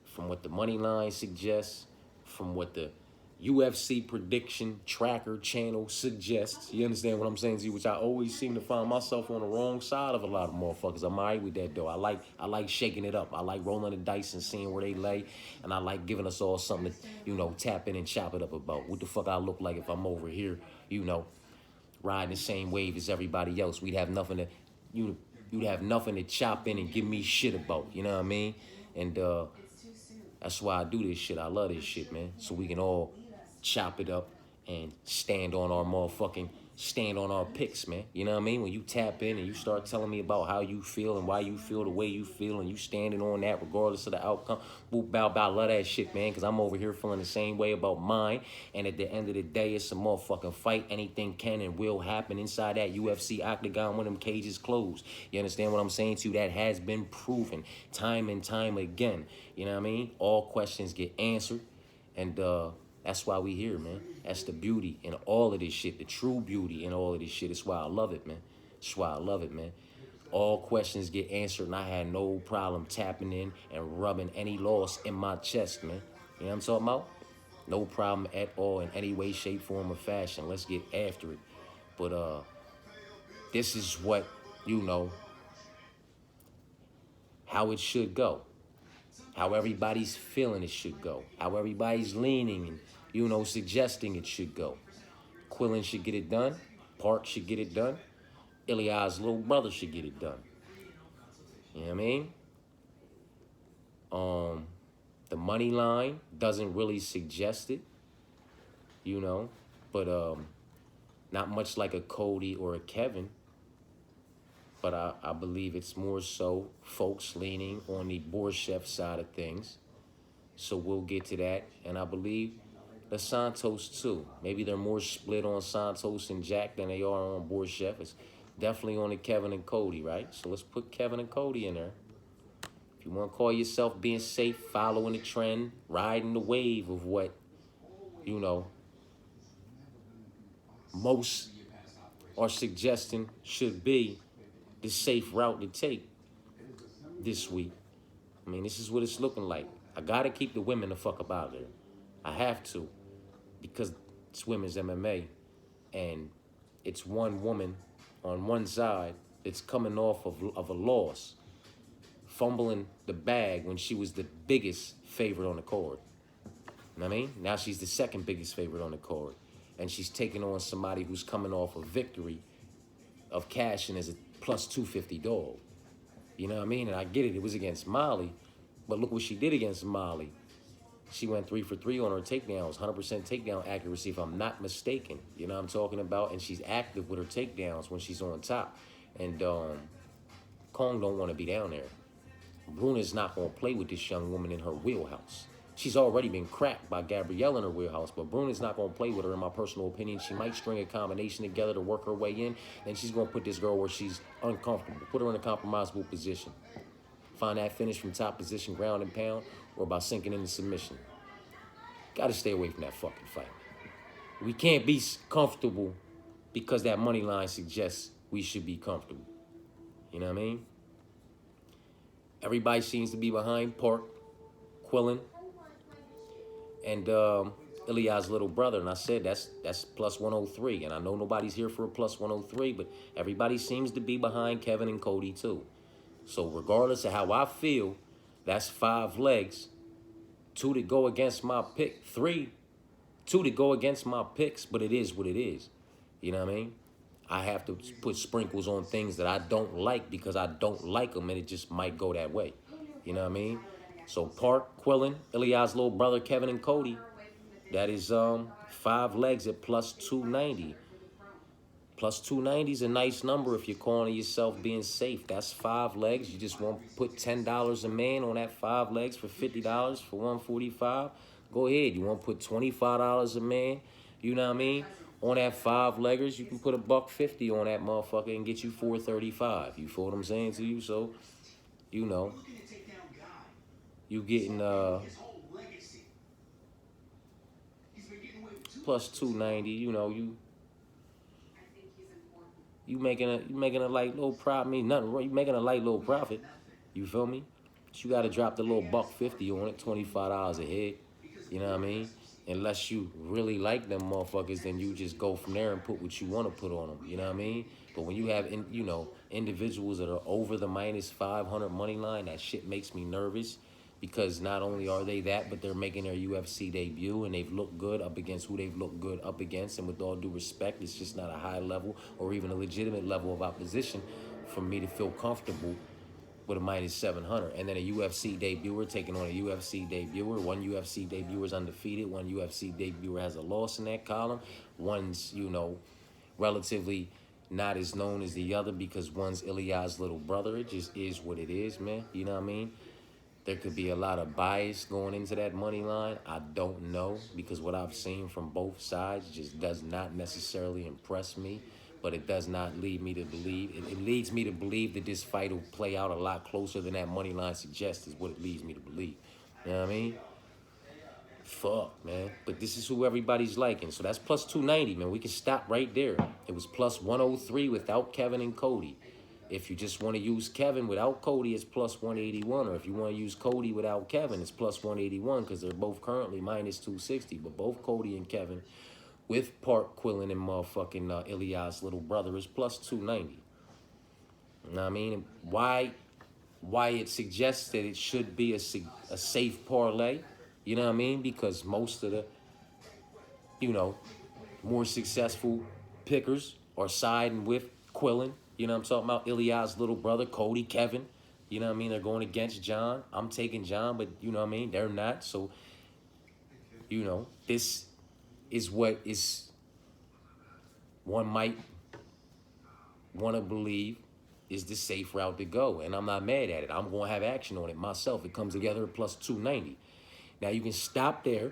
From what the money line suggests, from what the UFC prediction tracker channel suggests. You understand what I'm saying to you? Which I always seem to find myself on the wrong side of a lot of motherfuckers. I'm all right with that though. I like shaking it up. I like rolling the dice and seeing where they lay. And I like giving us all something to, you know, tap in and chop it up about. What the fuck I look like if I'm over here, you know, riding the same wave as everybody else. We'd have nothing to, you'd have nothing to chop in and give me shit about. You know what I mean? And that's why I do this shit. I love this shit, man. So we can all chop it up and stand on our picks, man. You know what I mean? When you tap in and you start telling me about how you feel and why you feel the way you feel and you standing on that regardless of the outcome, boop, bow, bow, love that shit, man, because I'm over here feeling the same way about mine. And at the end of the day, it's a motherfucking fight. Anything can and will happen inside that UFC octagon when them cages closed. You understand what I'm saying to you? That has been proven time and time again. You know what I mean? All questions get answered. And that's why we here, man. That's the beauty in all of this shit, the true beauty in all of this shit. That's why I love it, man. That's why I love it, man. All questions get answered, and I had no problem tapping in and rubbing any loss in my chest, man. You know what I'm talking about? No problem at all in any way, shape, form, or fashion. Let's get after it. But this is what, you know, how it should go. How everybody's feeling it should go. How everybody's leaning and, you know, suggesting it should go. Quillen should get it done. Park should get it done. Ilya's little brother should get it done. You know what I mean? The money line doesn't really suggest it, you know, but not much like a Cody or a Kevin. But I believe it's more so folks leaning on the Borshchev side of things. So we'll get to that. And I believe the Santos too. Maybe they're more split on Santos and Jack than they are on Borshchev. It's definitely on the Kevin and Cody, right? So let's put Kevin and Cody in there. If you want to call yourself being safe, following the trend, riding the wave of what, you know, most are suggesting should be the safe route to take this week. I mean, this is what it's looking like. I gotta keep the women the fuck up out of there. I have to, because it's women's MMA, and it's one woman on one side that's coming off of a loss, fumbling the bag when she was the biggest favorite on the card. You know what I mean? Now she's the second biggest favorite on the card, and she's taking on somebody who's coming off a victory of cashing as a plus 250 dog. You know what I mean? And I get it. It was against Molly. But look what she did against Molly. She went 3 for 3 on her takedowns. 100% takedown accuracy, if I'm not mistaken. You know what I'm talking about? And she's active with her takedowns when she's on top. And Kong don't want to be down there. Bruna's not going to play with this young woman in her wheelhouse. She's already been cracked by Gabrielle in her wheelhouse, but Bruna's not going to play with her, in my personal opinion. She might string a combination together to work her way in, and she's going to put this girl where she's uncomfortable, put her in a compromisable position. Find that finish from top position, ground and pound, or by sinking into submission. Got to stay away from that fucking fight. We can't be comfortable because that money line suggests we should be comfortable. You know what I mean? Everybody seems to be behind Park, Quillen, and Ilya's little brother. And I said that's plus 103. And I know nobody's here for a plus 103, but everybody seems to be behind Kevin and Cody too. So regardless of how I feel, that's 5 legs. 2 to go against my pick. 2 to go against my picks, but it is what it is. You know what I mean? I have to put sprinkles on things that I don't like because I don't like them, and it just might go that way. You know what I mean? So Park, Quillen, Ilias' little brother, Kevin and Cody. That is 5 legs at plus 290. Plus 290 is a nice number if you're calling yourself being safe. That's 5 legs. You just want to put $10 a man on that 5 legs for $50 for 145. Go ahead. You want to put $25 a man, you know what I mean? On that 5 leggers, you can put $150 on that motherfucker and get you 435. You feel what I'm saying to you? So, you know, you getting plus 290. You know, you making a light little profit. I mean, nothing wrong. You making a light little profit. You feel me? But you got to drop the little $150 on it, $25 a head. You know what I mean? Unless you really like them motherfuckers, then you just go from there and put what you want to put on them. You know what I mean? But when you have, you know, individuals that are over the minus 500 money line, that shit makes me nervous. Because not only are they that, but they're making their UFC debut, and they've looked good up against who they've looked good up against. And with all due respect, it's just not a high level or even a legitimate level of opposition for me to feel comfortable with a minus 700. And then a UFC debuter taking on a UFC debuter. One UFC debuter is undefeated. One UFC debuter has a loss in that column. One's, you know, relatively not as known as the other because one's Ilias' little brother. It just is what it is, man. You know what I mean? There could be a lot of bias going into that money line. I don't know, because what I've seen from both sides just does not necessarily impress me, but it does not lead me to believe. It leads me to believe that this fight will play out a lot closer than that money line suggests is what it leads me to believe. You know what I mean? Fuck, man. But this is who everybody's liking. So that's plus 290, man. We can stop right there. It was plus 103 without Kevin and Cody. If you just want to use Kevin without Cody, it's plus 181. Or if you want to use Cody without Kevin, it's plus 181 because they're both currently minus 260. But both Cody and Kevin with Park, Quillen, and motherfucking Ilias' little brother is plus 290. You know what I mean? Why it suggests that it should be a safe parlay, you know what I mean? Because most of the, you know, more successful pickers are siding with Quillen. You know what I'm talking about? Ilias' little brother, Cody, Kevin. You know what I mean? They're going against John. I'm taking John, but you know what I mean? They're not. So, you know, this is what is one might want to believe is the safe route to go. And I'm not mad at it. I'm going to have action on it myself. It comes together at plus 290. Now, you can stop there.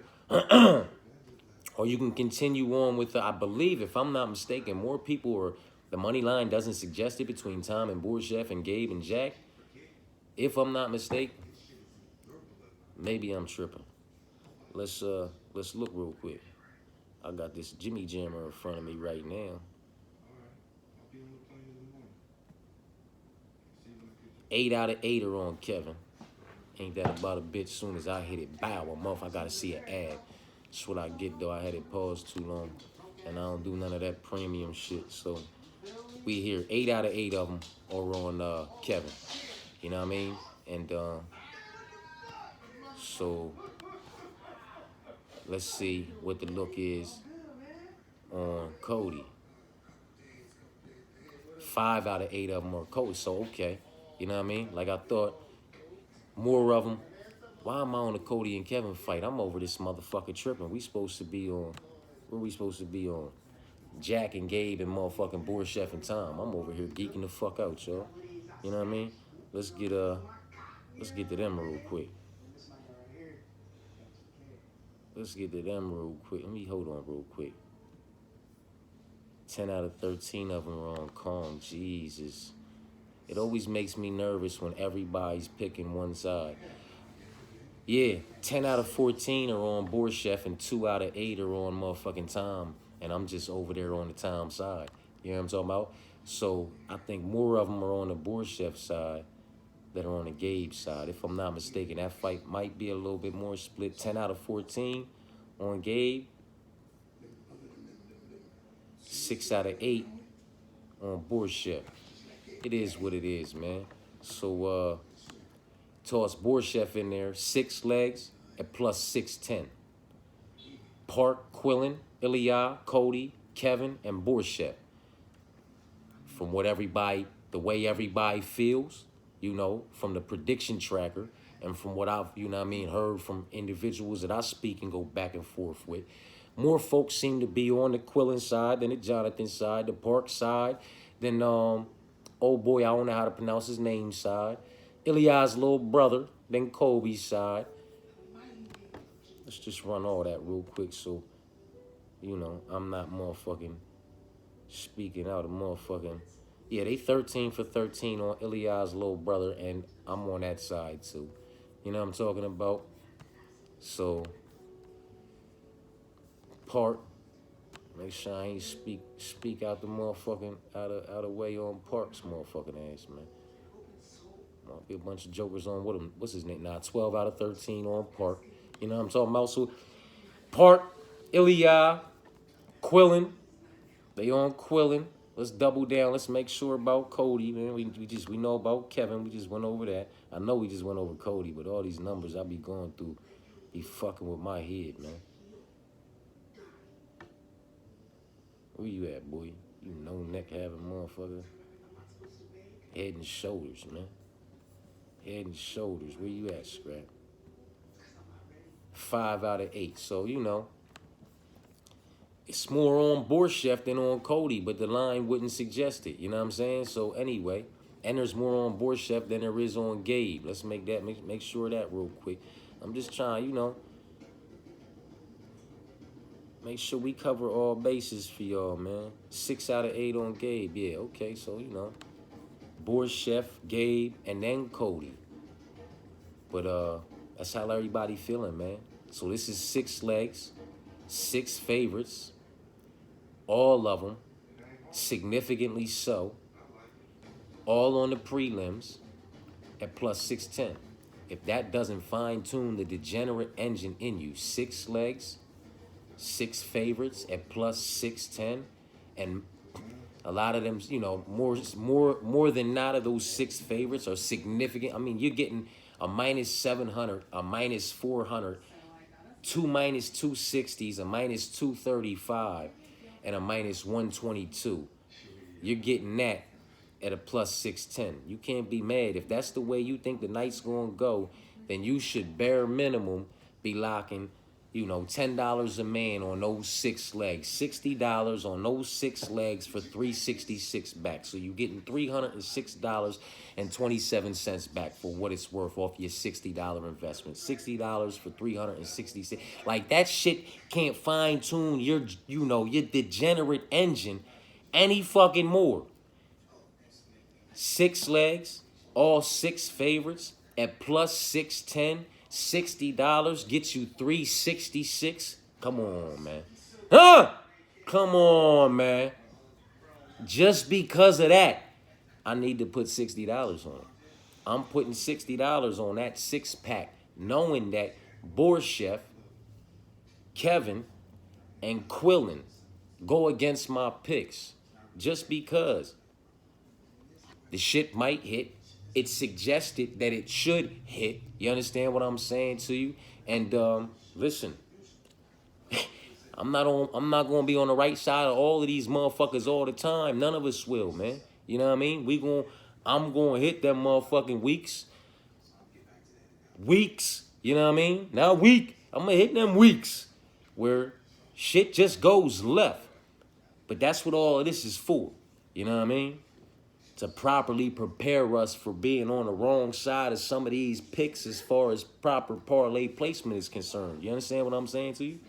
Or you can continue on with, I believe, if I'm not mistaken, more people are, the money line doesn't suggest it between Tom and Borchef and Gabe and Jack. If I'm not mistaken, maybe I'm tripping. Let's look real quick. I got this Jimmy Jammer in front of me right now. 8 out of 8 are on Kevin. Ain't that about a bitch? Soon as I hit it, bow, a month, I gotta see an ad. That's what I get, though. I had it paused too long, and I don't do none of that premium shit. So we here. 8 out of 8 of them are on Kevin. You know what I mean? And so let's see what the look is on Cody. 5 out of 8 of them are Cody. So okay, you know what I mean? Like I thought, more of them. Why am I on the Cody and Kevin fight? I'm over this motherfucker tripping. We supposed to be on, where we supposed to be on? Jack and Gabe and motherfucking Borchef and Tom. I'm over here geeking the fuck out, y'all. You know what I mean? Let's get to them real quick. Let me hold on real quick. 10 out of 13 of them are on Kong. Jesus. It always makes me nervous when everybody's picking one side. Yeah, 10 out of 14 are on Borchef and 2 out of 8 are on motherfucking Tom. And I'm just over there on the Tom side. You know what I'm talking about? So I think more of them are on the Borchef side than are on the Gabe side. If I'm not mistaken, that fight might be a little bit more split. 10 out of 14 on Gabe. 6 out of 8 on Borchef. It is what it is, man. So, toss Borchef in there, 6 legs at plus 610. Park, Quillen, Ilya, Cody, Kevin, and Borchef. from what everybody, the way everybody feels, you know, from the prediction tracker, and from what I've, you know what I mean, heard from individuals that I speak and go back and forth with, more folks seem to be on the Quillen side than the Jonathan side, the Park side, than oh boy, I don't know how to pronounce his name side, Ilya's little brother, than Kobe's side. Let's just run all that real quick so, you know, I'm not motherfucking speaking out of motherfucking. Yeah, they 13 for 13 on Ilya's little brother, and I'm on that side too. You know what I'm talking about? So, Park, make sure I ain't speak out the motherfucking out of way on Park's motherfucking ass, man. Might be a bunch of jokers on with him. What's his name? Nah, 12 out of 13 on Park. You know what I'm talking about? So, Park, Ilya, Quillen, they on Quillen. Let's double down. Let's make sure about Cody, man. We know about Kevin. We just went over that. I know we just went over Cody, but all these numbers I be going through be fucking with my head, man. Where you at, boy? You no neck having motherfucker. Head and shoulders, man. Head and shoulders. Where you at, Scrap? 5 out of 8. So, you know, it's more on Borchef than on Cody, but the line wouldn't suggest it. You know what I'm saying? So anyway, and there's more on Borchef than there is on Gabe. Let's make sure that real quick. I'm just trying, you know, make sure we cover all bases for y'all, man. 6 out of 8 on Gabe. Yeah, okay. So, you know, Borchef, Gabe, and then Cody. But that's how everybody feeling, man. So this is 6 legs, 6 favorites. All of them, significantly so, all on the prelims at plus 610. If that doesn't fine-tune the degenerate engine in you, 6 legs, 6 favorites at plus 610, and a lot of them, you know, more than not of those 6 favorites are significant. I mean, you're getting a minus 700, a minus 400, 2 minus 260s, a minus 235, and a minus 122. You're getting that at a plus 610. You can't be mad. If that's the way you think the night's going to go, then you should bare minimum be locking, you know, $10 a man on those 6 legs, $60 on those 6 legs for $366 back. So you're getting $306.27 back for what it's worth off your $60 investment. $60 for $366. Like, that shit can't fine tune your, you know, your degenerate engine any fucking more. 6 legs, all 6 favorites at plus 610. $60 gets you $366. Come on, man. Come on, man. Just because of that, I need to put $60 on it. I'm putting $60 on that 6-pack, knowing that Borchef, Kevin, and Quillen go against my picks. Just because the shit might hit. It's suggested that it should hit. You understand what I'm saying to you? And listen, I'm not gonna be on the right side of all of these motherfuckers all the time. None of us will, man. You know what I mean? I'm gonna hit them motherfucking weeks. You know what I mean? Not week. I'm gonna hit them weeks where shit just goes left. But that's what all of this is for. You know what I mean? To properly prepare us for being on the wrong side of some of these picks as far as proper parlay placement is concerned. You understand what I'm saying to you?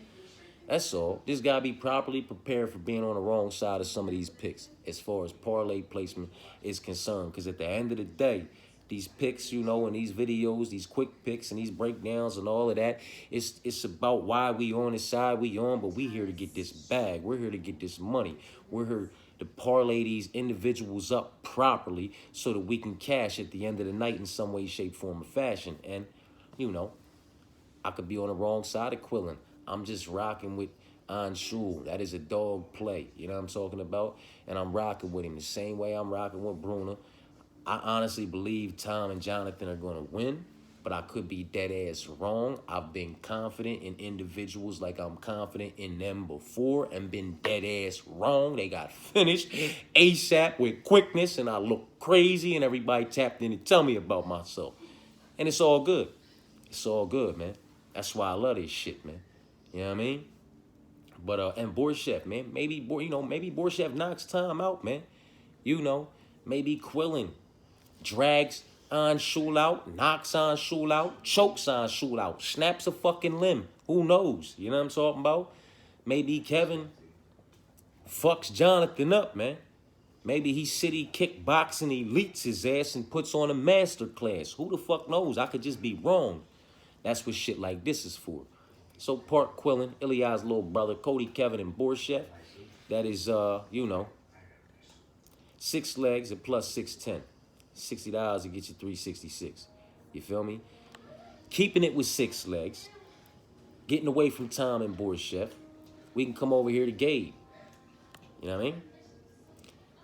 That's all. Just got to be properly prepared for being on the wrong side of some of these picks as far as parlay placement is concerned. Because at the end of the day, these picks, you know, and these videos, these quick picks and these breakdowns and all of that, it's about why we on the side we on, but we here to get this bag. We're here to get this money. We're here to parlay these individuals up properly so that we can cash at the end of the night in some way, shape, form, or fashion. And, you know, I could be on the wrong side of Quillen. I'm just rocking with Anshul. That is a dog play. You know what I'm talking about? And I'm rocking with him the same way I'm rocking with Bruno. I honestly believe Tom and Jonathan are going to win, but I could be dead ass wrong. I've been confident in individuals like I'm confident in them before and been dead ass wrong. They got finished ASAP with quickness and I look crazy and everybody tapped in to tell me about myself. And it's all good. It's all good, man. That's why I love this shit, man. You know what I mean? But and Borshchev, man, maybe Borshchev knocks Tom out, man. You know, maybe Quillen drags on Shul out, knocks on Shul out, chokes on Shul out, snaps a fucking limb. Who knows? You know what I'm talking about? Maybe Kevin fucks Jonathan up, man. Maybe he city kickboxing elites his ass and puts on a master class. Who the fuck knows? I could just be wrong. That's what shit like this is for. So Park Quillen, Ilya's little brother, Cody, Kevin, and Borshchev. That is, you know, 6 legs at plus 610. $60 to get you 366. You feel me? Keeping it with 6 legs. Getting away from Tom and Borshchev. We can come over here to Gabe. You know what I mean?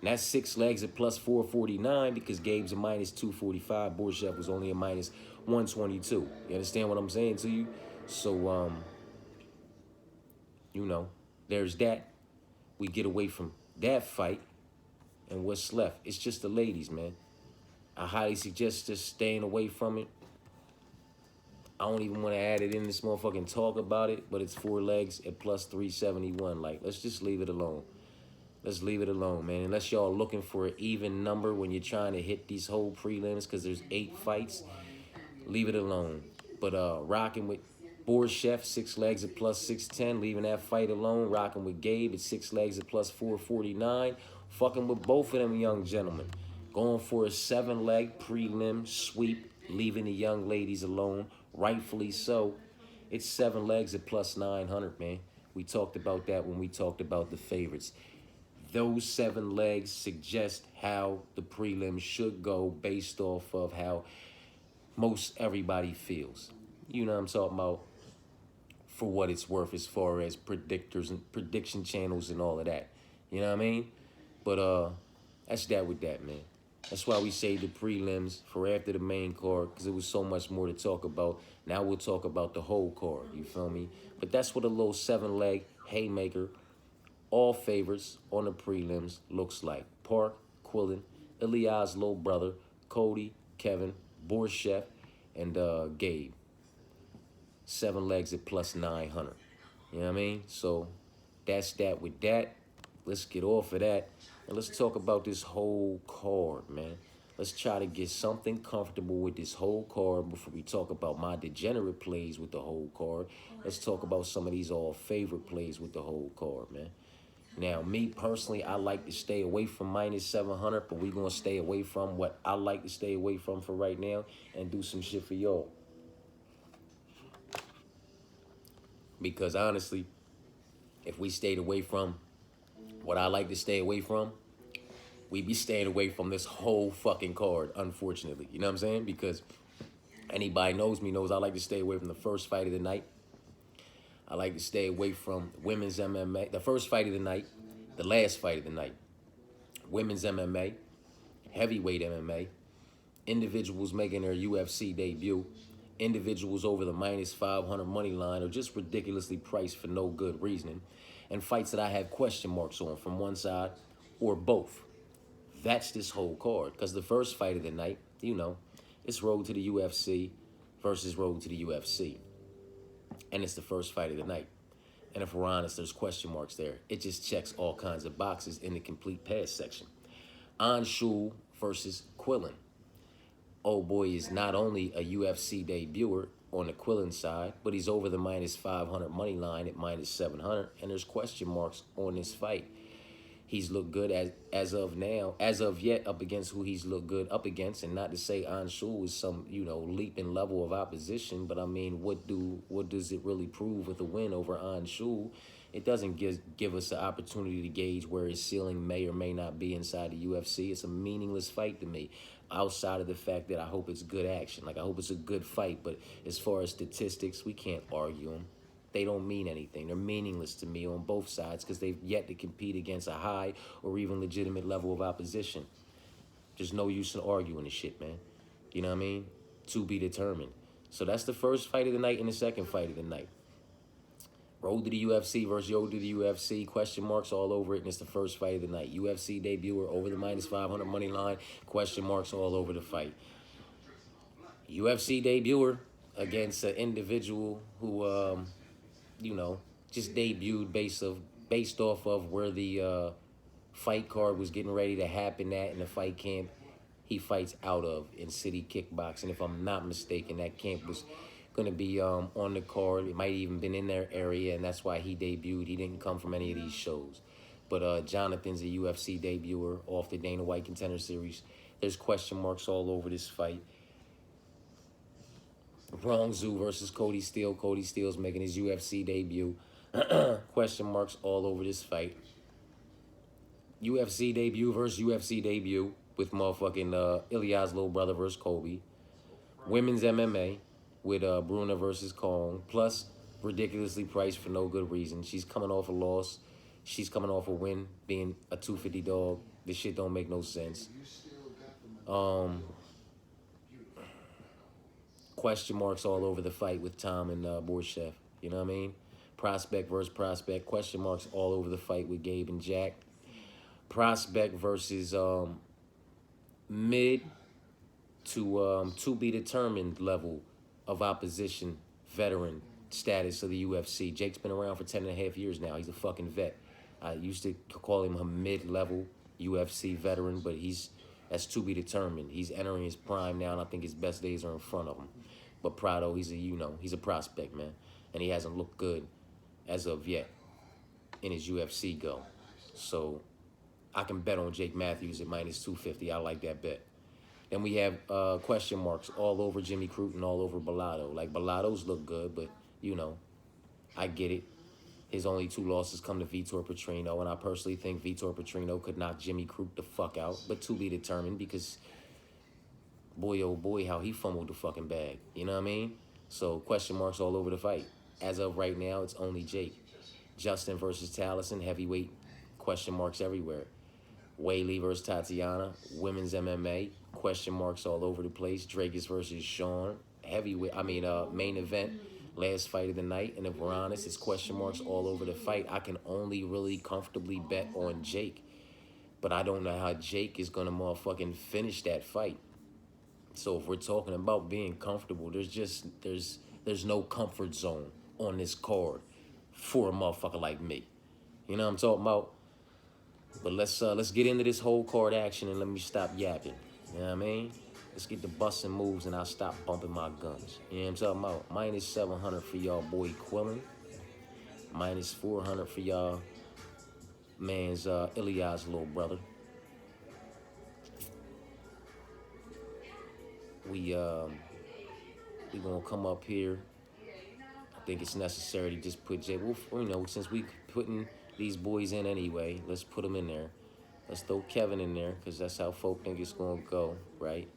And that's 6 legs at plus 449 because Gabe's a minus 245. Borshchev was only a minus 122. You understand what I'm saying to you? So, you know, there's that. We get away from that fight. And what's left? It's just the ladies, man. I highly suggest just staying away from it. I don't even want to add it in this motherfucking talk about it, but it's 4 legs at plus 371. Like, let's just leave it alone. Let's leave it alone, man. Unless y'all looking for an even number when you're trying to hit these whole prelims because there's 8 fights, leave it alone. But rocking with Borshchev, 6 legs at plus 610, leaving that fight alone. Rocking with Gabe at 6 legs at plus 449. Fucking with both of them young gentlemen. Going for a 7-leg prelim sweep, leaving the young ladies alone. Rightfully so. It's 7 legs at plus 900, man. We talked about that when we talked about the favorites. Those 7 legs suggest how the prelims should go based off of how most everybody feels. You know what I'm talking about? For what it's worth as far as predictors and prediction channels and all of that. You know what I mean? But that's that with that, man. That's why we saved the prelims for after the main card, because it was so much more to talk about. Now we'll talk about the whole card, you feel me? But that's what a little 7-leg haymaker, all favorites on the prelims looks like. Park, Quillen, Ilya's little brother, Cody, Kevin, Borshchev, and Gabe. 7 legs at plus 900. You know what I mean? So that's that with that. Let's get off of that. And let's talk about this whole card, man. Let's try to get something comfortable with this whole card before we talk about my degenerate plays with the whole card. Let's talk about some of these all favorite plays with the whole card, man. Now, me personally, I like to stay away from minus 700, but we're going to stay away from what I like to stay away from for right now and do some shit for y'all. Because honestly, if we stayed away from what I like to stay away from, we'd be staying away from this whole fucking card, unfortunately. You know what I'm saying? Because anybody knows me knows I like to stay away from the first fight of the night. I like to stay away from women's MMA, the first fight of the night, the last fight of the night. Women's MMA, heavyweight MMA, individuals making their UFC debut, individuals over the minus 500 money line or just ridiculously priced for no good reasoning, and fights that I have question marks on from one side or both. That's this whole card. Because the first fight of the night, you know, it's road to the UFC versus road to the UFC. And it's the first fight of the night. And if we're honest, there's question marks there. It just checks all kinds of boxes in the complete pass section. Anshul versus Quillen. Old boy is not only a UFC debuter on the Quillen side, but he's over the minus 500 money line at minus 700, and there's question marks on this fight. He's looked good as of yet up against who he's looked good up against, and not to say Anshul is some, you know, leaping level of opposition, but I mean, what does it really prove with a win over Anshul? It doesn't give us the opportunity to gauge where his ceiling may or may not be inside the UFC. It's a meaningless fight to me, outside of the fact that I hope it's good action. Like, I hope it's a good fight, but as far as statistics, we can't argue them. They don't mean anything. They're meaningless to me on both sides because they've yet to compete against a high or even legitimate level of opposition. There's no use in arguing this shit, man. You know what I mean? To be determined. So that's the first fight of the night and the second fight of the night. Road to the UFC versus Yo to the UFC. Question marks all over it, and it's the first fight of the night. UFC debuter over the -500 money line. Question marks all over the fight. UFC debuter against an individual who, just debuted based off of where the fight card was getting ready to happen at in the fight camp he fights out of in City Kickboxing. If I'm not mistaken, that camp was going to be on the card. It might even been in their area, and that's why he debuted. He didn't come from any of these shows. But Jonathan's a UFC debuter off the Dana White Contender Series. There's question marks all over this fight. Wrong Zoo versus Cody Steele. Cody Steele's making his UFC debut. Question marks all over this fight. UFC debut versus UFC debut with motherfucking Ilya's little brother versus Kobe. Women's MMA with Bruna versus Kong. Plus, ridiculously priced for no good reason. She's coming off a loss. She's coming off a win, being a 250 dog. This shit don't make no sense. Question marks all over the fight with Tom and Borshchev. You know what I mean? Prospect versus prospect. Question marks all over the fight with Gabe and Jack. Prospect versus mid to be determined level of opposition veteran status of the UFC. Jake's been around for 10.5 years now. He's a fucking vet. I used to call him a mid-level UFC veteran, but that's to be determined. He's entering his prime now, and I think his best days are in front of him. But Prado, he's a prospect, man, and he hasn't looked good as of yet in his UFC go. So I can bet on Jake Matthews at -250. I like that bet. Then we have question marks all over Jimmy Crute and all over Bellato. Like, Bellato's look good, but, I get it. His only 2 losses come to Vitor Petrino, and I personally think Vitor Petrino could knock Jimmy Crute the fuck out, but to be determined because, boy, oh boy, how he fumbled the fucking bag. You know what I mean? So, question marks all over the fight. As of right now, it's only Jake. Justin versus Taliesin, heavyweight, question marks everywhere. Whaley versus Tatiana, women's MMA, question marks all over the place. Drakus versus Sean, main event, last fight of the night. And if we're honest, it's question marks all over the fight. I can only really comfortably bet on Jake, but I don't know how Jake is gonna motherfucking finish that fight. So if we're talking about being comfortable, there's no comfort zone on this card for a motherfucker like me. You know what I'm talking about? But let's get into this whole card action and let me stop yapping. You know what I mean? Let's get the busting moves and I'll stop bumping my guns. You know what I'm talking about? -700 for y'all boy Quillen. -400 for y'all man's Ilya's little brother. We gonna come up here. I think it's necessary to just put Jay. Well, since we putting these boys in anyway, let's put them in there. Let's throw Kevin in there because that's how folk think it's gonna go, right?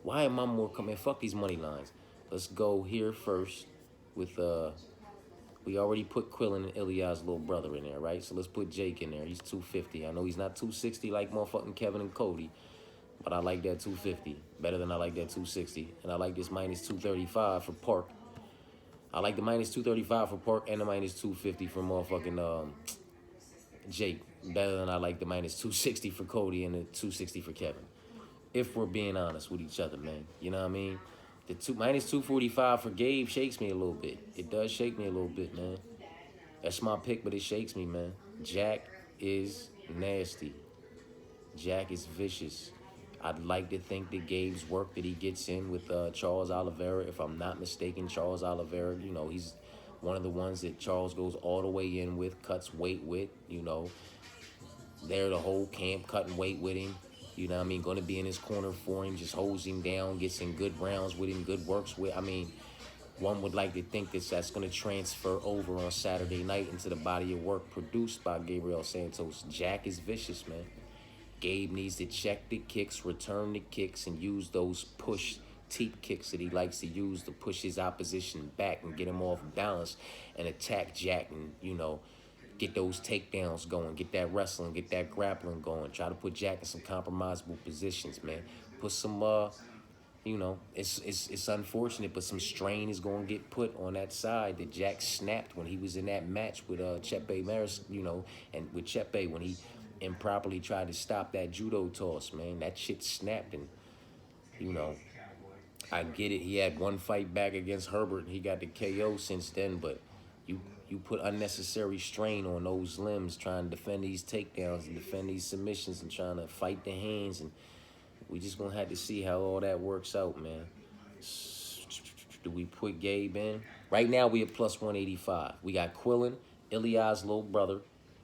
Why am I more coming? Fuck these money lines. Let's go here first with we already put Quillen and Ilya's little brother in there, right? So let's put Jake in there. He's 250. I know he's not 260 like motherfucking Kevin and Cody, but I like that 250 better than I like that 260. And I like this -235 for Park. I like the -235 for Park and the -250 for motherfucking Jake better than I like the -260 for Cody and the 260 for Kevin. If we're being honest with each other, man. You know what I mean? The -245 for Gabe shakes me a little bit. It does shake me a little bit, man. That's my pick, but it shakes me, man. Jack is nasty. Jack is vicious. I'd like to think that Gabe's work that he gets in with Charles Oliveira, if I'm not mistaken, Charles Oliveira, he's one of the ones that Charles goes all the way in with, cuts weight with, They're the whole camp cutting weight with him. You know what I mean? Going to be in his corner for him, just holds him down, gets in good rounds with him, good works with. One would like to think that's going to transfer over on Saturday night into the body of work produced by Gabriel Santos. Jack is vicious, man. Gabe needs to check the kicks, return the kicks, and use those push teep kicks that he likes to use to push his opposition back and get him off balance and attack Jack and, get those takedowns going, get that wrestling, get that grappling going. Try to put Jack in some compromisable positions, man. Put some you know, it's unfortunate, but some strain is gonna get put on that side that Jack snapped when he was in that match with Chepe Maris, you know, and with Chepe when he improperly tried to stop that judo toss, man. That shit snapped, and you know, I get it. He had one fight back against Herbert, and he got the KO since then, but you you put unnecessary strain on those limbs trying to defend these takedowns and defend these submissions and trying to fight the hands, and we just gonna have to see how all that works out, man. Do we put Gabe in? Right now we at plus 185. We got Quillen, Iliad's little brother.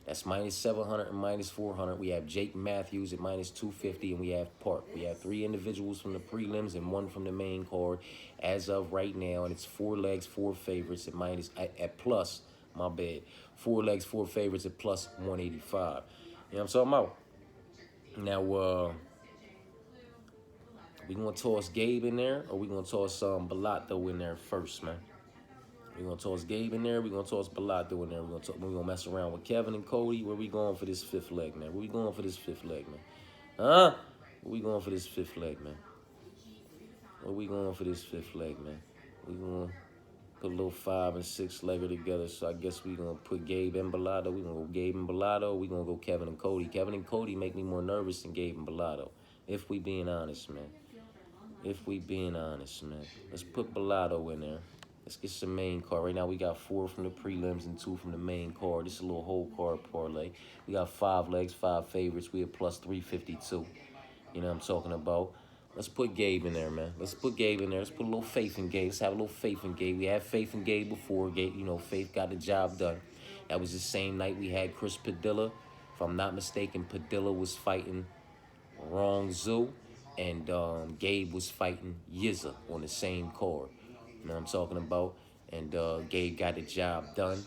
That's minus 700 and minus 400. We have Jake Matthews at minus 250, and we have Park. We have 3 individuals from the prelims and 1 from the main card as of right now, and it's 4 legs, 4 favorites at plus, my bad. 4 legs, 4 favorites at plus 185. You know what I'm talking about? Now, we gonna toss Gabe in there, or we gonna toss Bellato in there first, man? We gonna toss Gabe in there. We gonna toss Bellato in there. We gonna mess around with Kevin and Cody. Where we going for this 5th leg, man? Where we going for this 5th leg, man? Huh? Where we going for this 5th leg, man? Where we going for this 5th leg, man? We gonna put a little 5 and 6 legger together. So I guess we gonna put Gabe and Bellato. We gonna go Gabe and Bellato. We gonna go Kevin and Cody. Kevin and Cody make me more nervous than Gabe and Bellato. If we being honest, man. If we being honest, man. Let's put Bellato in there. Let's get some main card. Right now we got 4 from the prelims and 2 from the main card. This is a little whole card parlay. We got 5 legs, 5 favorites. We at plus 352. You know what I'm talking about? Let's put Gabe in there, man. Let's put Gabe in there. Let's put a little faith in Gabe. Let's have a little faith in Gabe. We had faith in Gabe before. Gabe, you know, faith got the job done. That was the same night we had Chris Padilla. If I'm not mistaken, Padilla was fighting Wrong Zoo, and Gabe was fighting Yizza on the same card. You know what I'm talking about? And Gabe got the job done,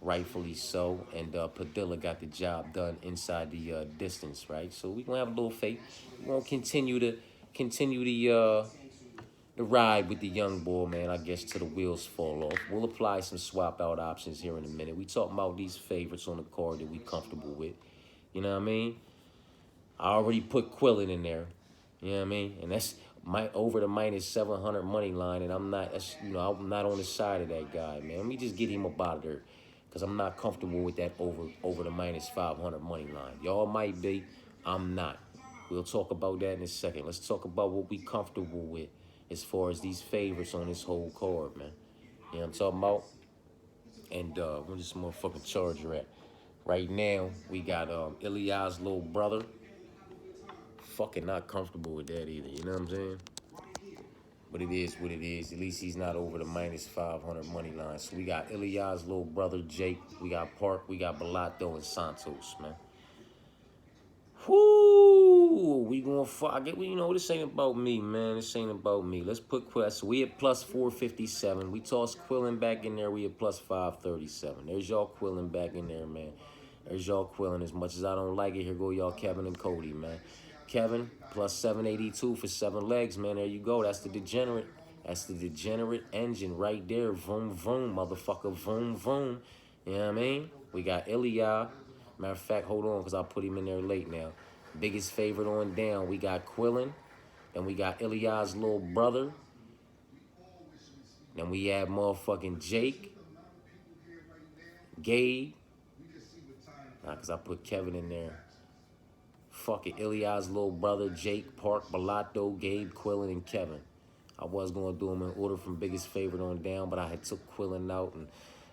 rightfully so, and Padilla got the job done inside the distance, right? So we're gonna have a little faith. We're gonna continue the ride with the young boy, man, I guess, till the wheels fall off. We'll apply some swap out options here in a minute. We talking about these favorites on the card that we comfortable with. You know what I mean? I already put Quillen in there. You know what I mean? And that's over the minus 700 money line, and I'm not on the side of that guy, man. Let me just get him up out of there, because I'm not comfortable with that over the minus 500 money line. Y'all might be. I'm not. We'll talk about that in a second. Let's talk about what we comfortable with as far as these favorites on this whole card, man. You know what I'm talking about? And where's this motherfucking charger at? Right now, we got Iliad's little brother. Fucking not comfortable with that either, you know what I'm saying? But it is what it is. At least he's not over the minus 500 money line. So we got Iliad's little brother, Jake. We got Park. We got Bellato and Santos, man. Whoo! We gonna fuck it. You know, this ain't about me, man. This ain't about me. Let's put Quillen. So we at plus 457. We toss Quillen back in there. We at plus 537. There's y'all Quillen back in there, man. There's y'all Quillen. As much as I don't like it, here go y'all Kevin and Cody, man. Kevin, plus 782 for 7 legs, man. There you go. That's the degenerate. That's the degenerate engine right there. Vroom, vroom, motherfucker. Vroom, vroom. You know what I mean? We got Iliad. Matter of fact, hold on, because I'll put him in there late now. Biggest favorite on down. We got Quillen. Then we got Iliad's little brother. Then we have motherfucking Jake. Gabe. Nah, because I put Kevin in there. Fuck it, Iliad's little brother, Jake, Park, Bellato, Gabe, Quillen, and Kevin. I was going to do them in order from biggest favorite on down, but I had took Quillen out, and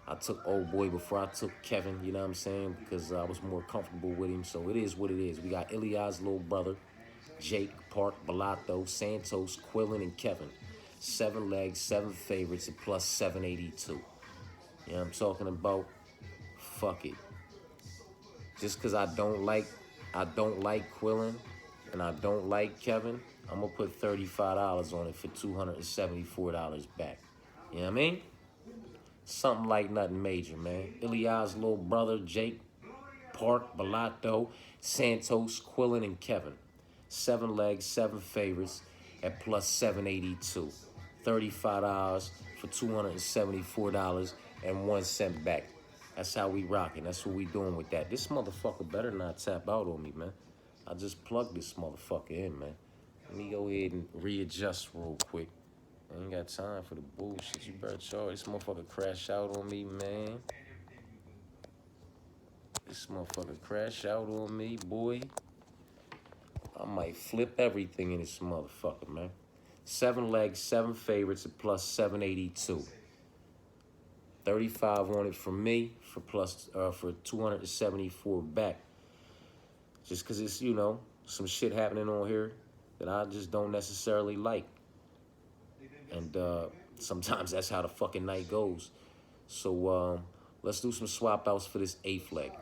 I took old boy before I took Kevin, you know what I'm saying, because I was more comfortable with him. So it is what it is. We got Iliad's little brother, Jake, Park, Bellato, Santos, Quillen, and Kevin. 7 legs, 7 favorites, at plus 782. You know what I'm talking about? Fuck it. Just because I don't like Quillen and I don't like Kevin, I'm going to put $35 on it for $274 back. You know what I mean? Something like nothing major, man. Iliad's little brother, Jake, Park, Bellato, Santos, Quillen, and Kevin. 7 legs, 7 favorites at plus 782. $35 for $274 and 1 cent back. That's how we rocking. That's what we doing with that. This motherfucker better not tap out on me, man. I just plugged this motherfucker in, man. Let me go ahead and readjust real quick. I ain't got time for the bullshit. You better charge. This motherfucker crash out on me, man. This motherfucker crash out on me, boy. I might flip everything in this motherfucker, man. 7 legs, 7 favorites at plus 782. 35 on it from me for for 274 back. Just because it's, you know, some shit happening on here that I just don't necessarily like. And sometimes that's how the fucking night goes. So let's do some swap outs for this 8th leg.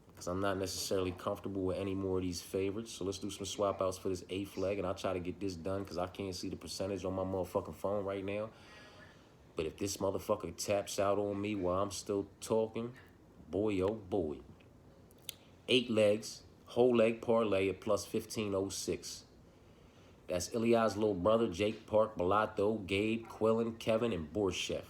Because I'm not necessarily comfortable with any more of these favorites. So let's do some swap outs for this 8th leg. And I'll try to get this done because I can't see the percentage on my motherfucking phone right now. But if this motherfucker taps out on me while I'm still talking, boy, oh boy. 8 legs, whole leg parlay at plus 1506. That's Ilya's little brother, Jake Park, Bellato, Gabe, Quillen, Kevin, and Borshef.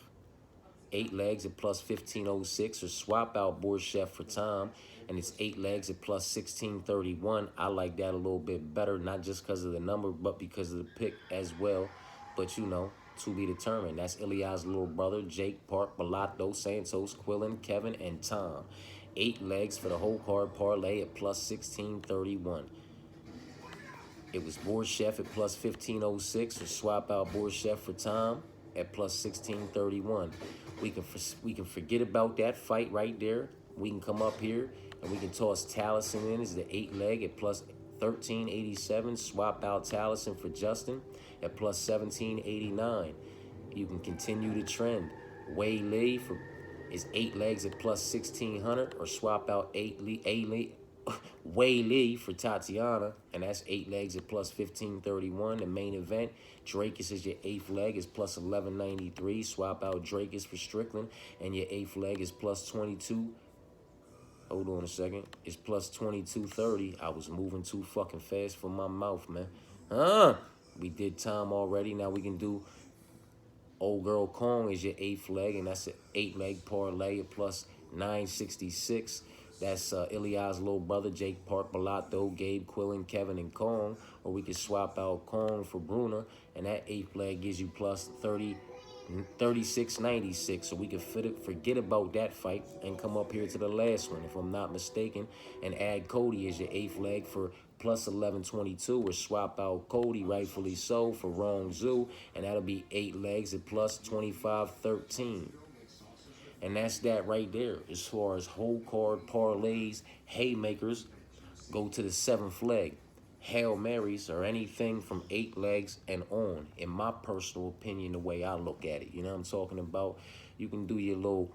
8 legs at plus 1506, or swap out Borshef for Tom, and it's 8 legs at plus 1631. I like that a little bit better, not just because of the number, but because of the pick as well. But you know, to be determined. That's Ilya's little brother, Jake Park, Bellato, Santos, Quillen, Kevin, and Tom. 8 legs for the WholeCard parlay at plus 1631. It was Borshef at plus 1506, or swap out Borshef for Tom at plus 1631. We can forget about that fight right there. We can come up here and we can toss Taliesin in as the 8 leg at plus 1387. Swap out Taliesin for Justin at plus 1789. You can continue the trend. Wei Lee is 8 legs at plus 1600, or swap out Wei Lee for Tatiana, and that's 8 legs at plus 1531. The main event, Drakus is your 8th leg, is plus 1193. Swap out Drakus for Strickland, and your 8th leg is plus 22. Hold on a second. It's plus 2230. I was moving too fucking fast for my mouth, man. We did Tom already. Now we can do Old Girl Kong is your 8th leg, and that's an 8 leg parlay at plus 966. That's Ilya's little brother, Jake Park, Bellato, Gabe, Quillen, Kevin, and Kong. Or we could swap out Kong for Bruna, and that 8th leg gives you plus 3696. So we can forget about that fight and come up here to the last one, if I'm not mistaken, and add Cody as your 8th leg for plus 1122, or swap out Cody, rightfully so, for Wrong Zoo, and that'll be 8 legs at plus 2513. And that's that right there. As far as WholeCard parlays, haymakers, go to the 7th leg. Hail Marys or anything from 8 legs and on, in my personal opinion, the way I look at it. You know what I'm talking about? You can do your little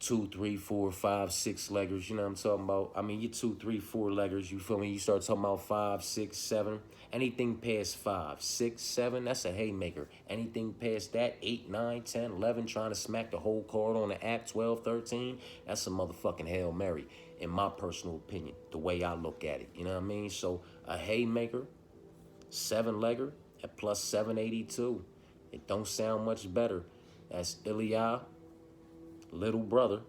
2, 3, 4, 5, 6 leggers. You know what I'm talking about? I mean, your 2, 3, 4 leggers. You feel me? You start talking about 5, 6, 7. Anything past 5, 6, 7, that's a haymaker. Anything past that, 8, 9, 10, 11, trying to smack the whole card on the app, 12, 13, that's a motherfucking Hail Mary, in my personal opinion, the way I look at it. You know what I mean? So a haymaker, 7-legger at plus 782. It don't sound much better. That's Ilya, little brother,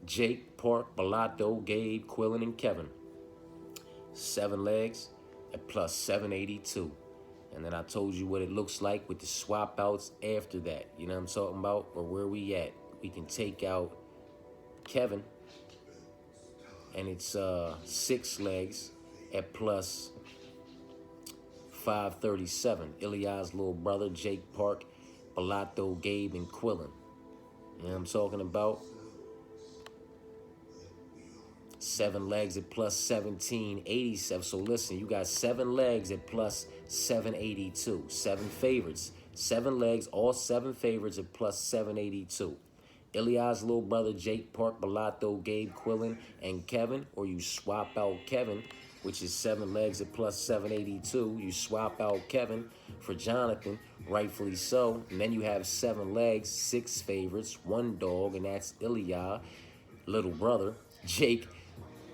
Jake, Park, Bellato, Gabe, Quillen, and Kevin. 7 legs at plus 782. And then I told you what it looks like with the swap outs after that. You know what I'm talking about? Or where we at? We can take out Kevin, and it's 6 legs at plus 537. Ilya's little brother, Jake Park, Bellato, Gabe, and Quillen. You know what I'm talking about? 7 legs at plus 1787. So listen, you got 7 legs at plus 782. 7 favorites. 7 legs, all 7 favorites at plus 782. Ilya's little brother, Jake Park, Bellato, Gabe, Quillen, and Kevin. Or you swap out Kevin, which is 7 legs at plus 782. You swap out Kevin for Jonathan, rightfully so. And then you have 7 legs, 6 favorites, 1 dog, and that's Ilya, little brother, Jake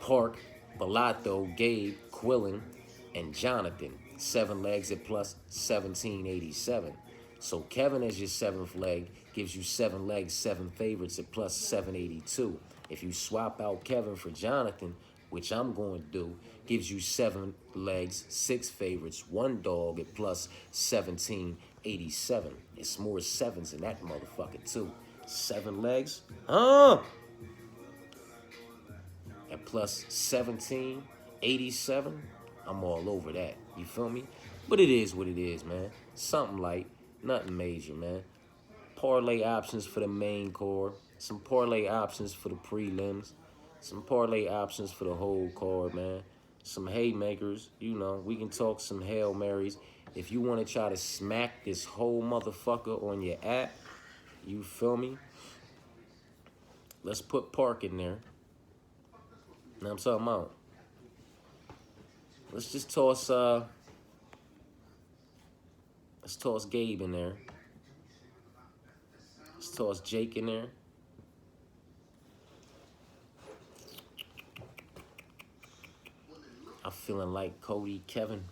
Park, Bellato, Gabe, Quillen, and Jonathan. 7 legs at plus 1787. So Kevin as your 7th leg gives you 7 legs, 7 favorites at plus 782. If you swap out Kevin for Jonathan, which I'm going to do, gives you 7 legs, 6 favorites, 1 dog at plus 1787. It's more 7s in that motherfucker too. 7 legs, at plus 1787. I'm all over that. You feel me? But it is what it is, man. Something light, nothing major, man. Parlay options for the main core, some parlay options for the prelims, some parlay options for the whole card, man. Some haymakers, you know, we can talk some Hail Marys. If you want to try to smack this whole motherfucker on your app, you feel me? Let's put Park in there. Now I'm talking about. Let's just toss let's toss Gabe in there. Let's toss Jake in there. I'm feeling like Cody, Kevin.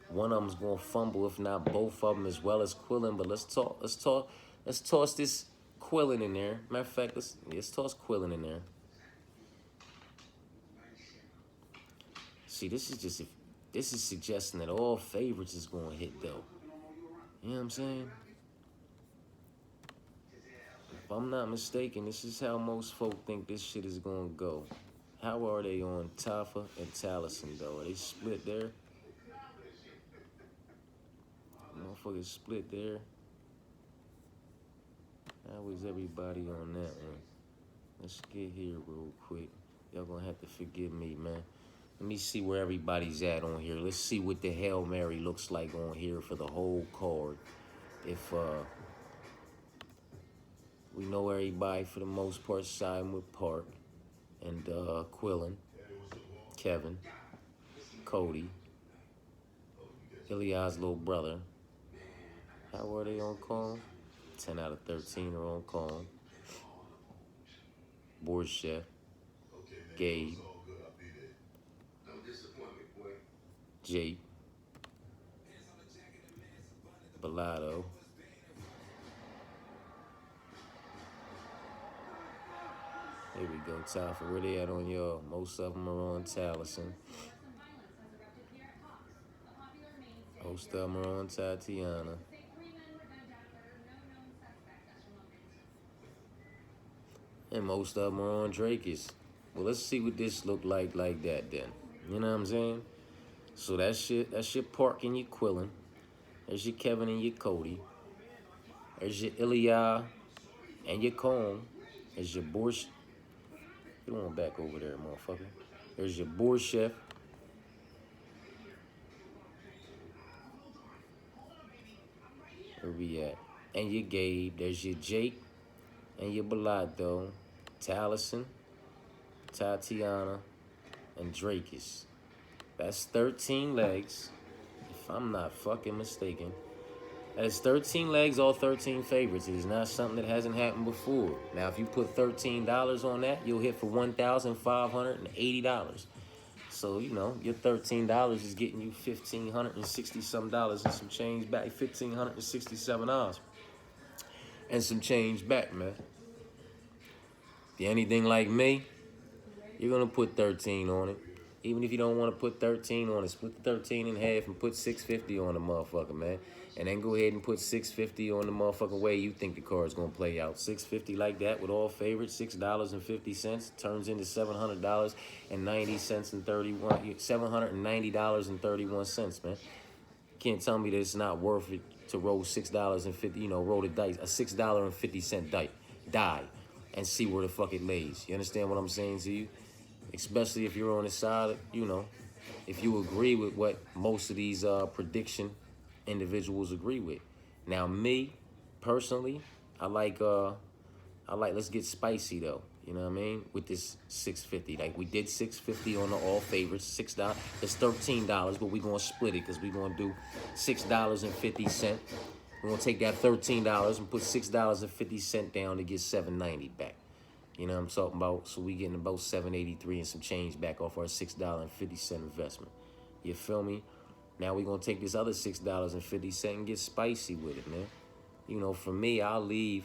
One of them's gonna fumble, if not both of them, as well as Quillen. But let's toss this Quillen in there. Matter of fact, let's toss Quillen in there. See, this is suggesting that all favorites is gonna hit though. You know what I'm saying? If I'm not mistaken, this is how most folk think this shit is gonna go. How are they on Tafa and Taliesin though? Are they split there? Motherfuckers split there. How is everybody on that one? Let's get here real quick. Y'all gonna have to forgive me, man. Let me see where everybody's at on here. Let's see what the Hail Mary looks like on here for the whole card. If we know everybody for the most part siding with Park and Quillen, Kevin, Cody, Ilia's little brother. How are they on call? 10 out of 13 are on call. Borchef, Gabe, Jake, Bellado, here we go, Tafa. Where they at on y'all? Most of them are on Taliesin. Most of them are on Tatiana. And most of them are on Drake's. Well, let's see what this look like that then. You know what I'm saying? So that's your Park and your Quillen. There's your Kevin and your Cody. There's your Ilya and your Combe. There's your Borsch. Get on back over there, motherfucker. There's your Borchef. Where we at? And your Gabe. There's your Jake and your Bellado, Taliesin, Tatiana, and Drake's. That's 13 legs, if I'm not fucking mistaken. That is 13 legs, all 13 favorites. It is not something that hasn't happened before. Now, if you put $13 on that, you'll hit for $1,580. So, you know, your $13 is getting you $1,560-some and some change back, $1,567 and some change back, man. If you're anything like me, you're gonna put 13 on it. Even if you don't want to put 13 on it, split the 13 in half and put $650 on the motherfucker, man. And then go ahead and put $650 on the motherfucking way you think the card's gonna play out. $650 like that with all favorites, $6.50 turns into $700.90 and $790.31, man. Can't tell me that it's not worth it to roll $6.50, you know, roll the dice, a $6.50 die, and see where the fuck it lays. You understand what I'm saying to you? Especially if you're on the side, you know, if you agree with what most of these prediction individuals agree with. Now, me, personally, I like, let's get spicy, though. You know what I mean? With this $650. Like, we did $650 on the all favorites, $6. It's $13, but we're going to split it because we're going to do $6.50. We're going to take that $13 and put $6.50 down to get $7.90 back. You know what I'm talking about? So we getting about $7.83 and some change back off our $6.50 investment. You feel me? Now we're going to take this other $6.50 and get spicy with it, man. You know, for me, I'll leave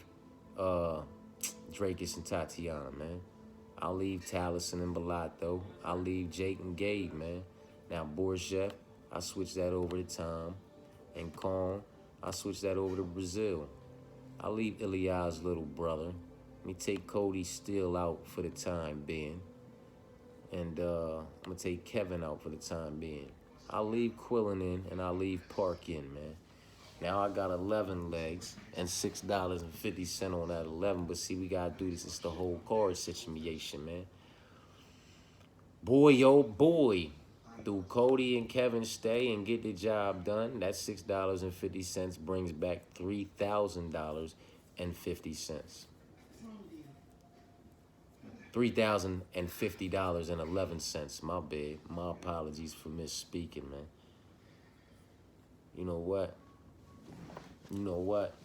Drake's and Tatiana, man. I'll leave Taliesin and Bellato. I'll leave Jake and Gabe, man. Now, Borchett, I switch that over to Tom. And Kong, I switch that over to Brazil. I'll leave Ilya's little brother. Let me take Cody Steele out for the time being. And I'm going to take Kevin out for the time being. I'll leave Quillen in, and I'll leave Park in, man. Now I got 11 legs and $6.50 on that 11. But see, we got to do this. It's the whole card situation, man. Boy, oh boy. Do Cody and Kevin stay and get the job done? That $6.50 brings back $3,000.50. $3,050.11. My bad. My apologies for misspeaking, man. You know what? You know what?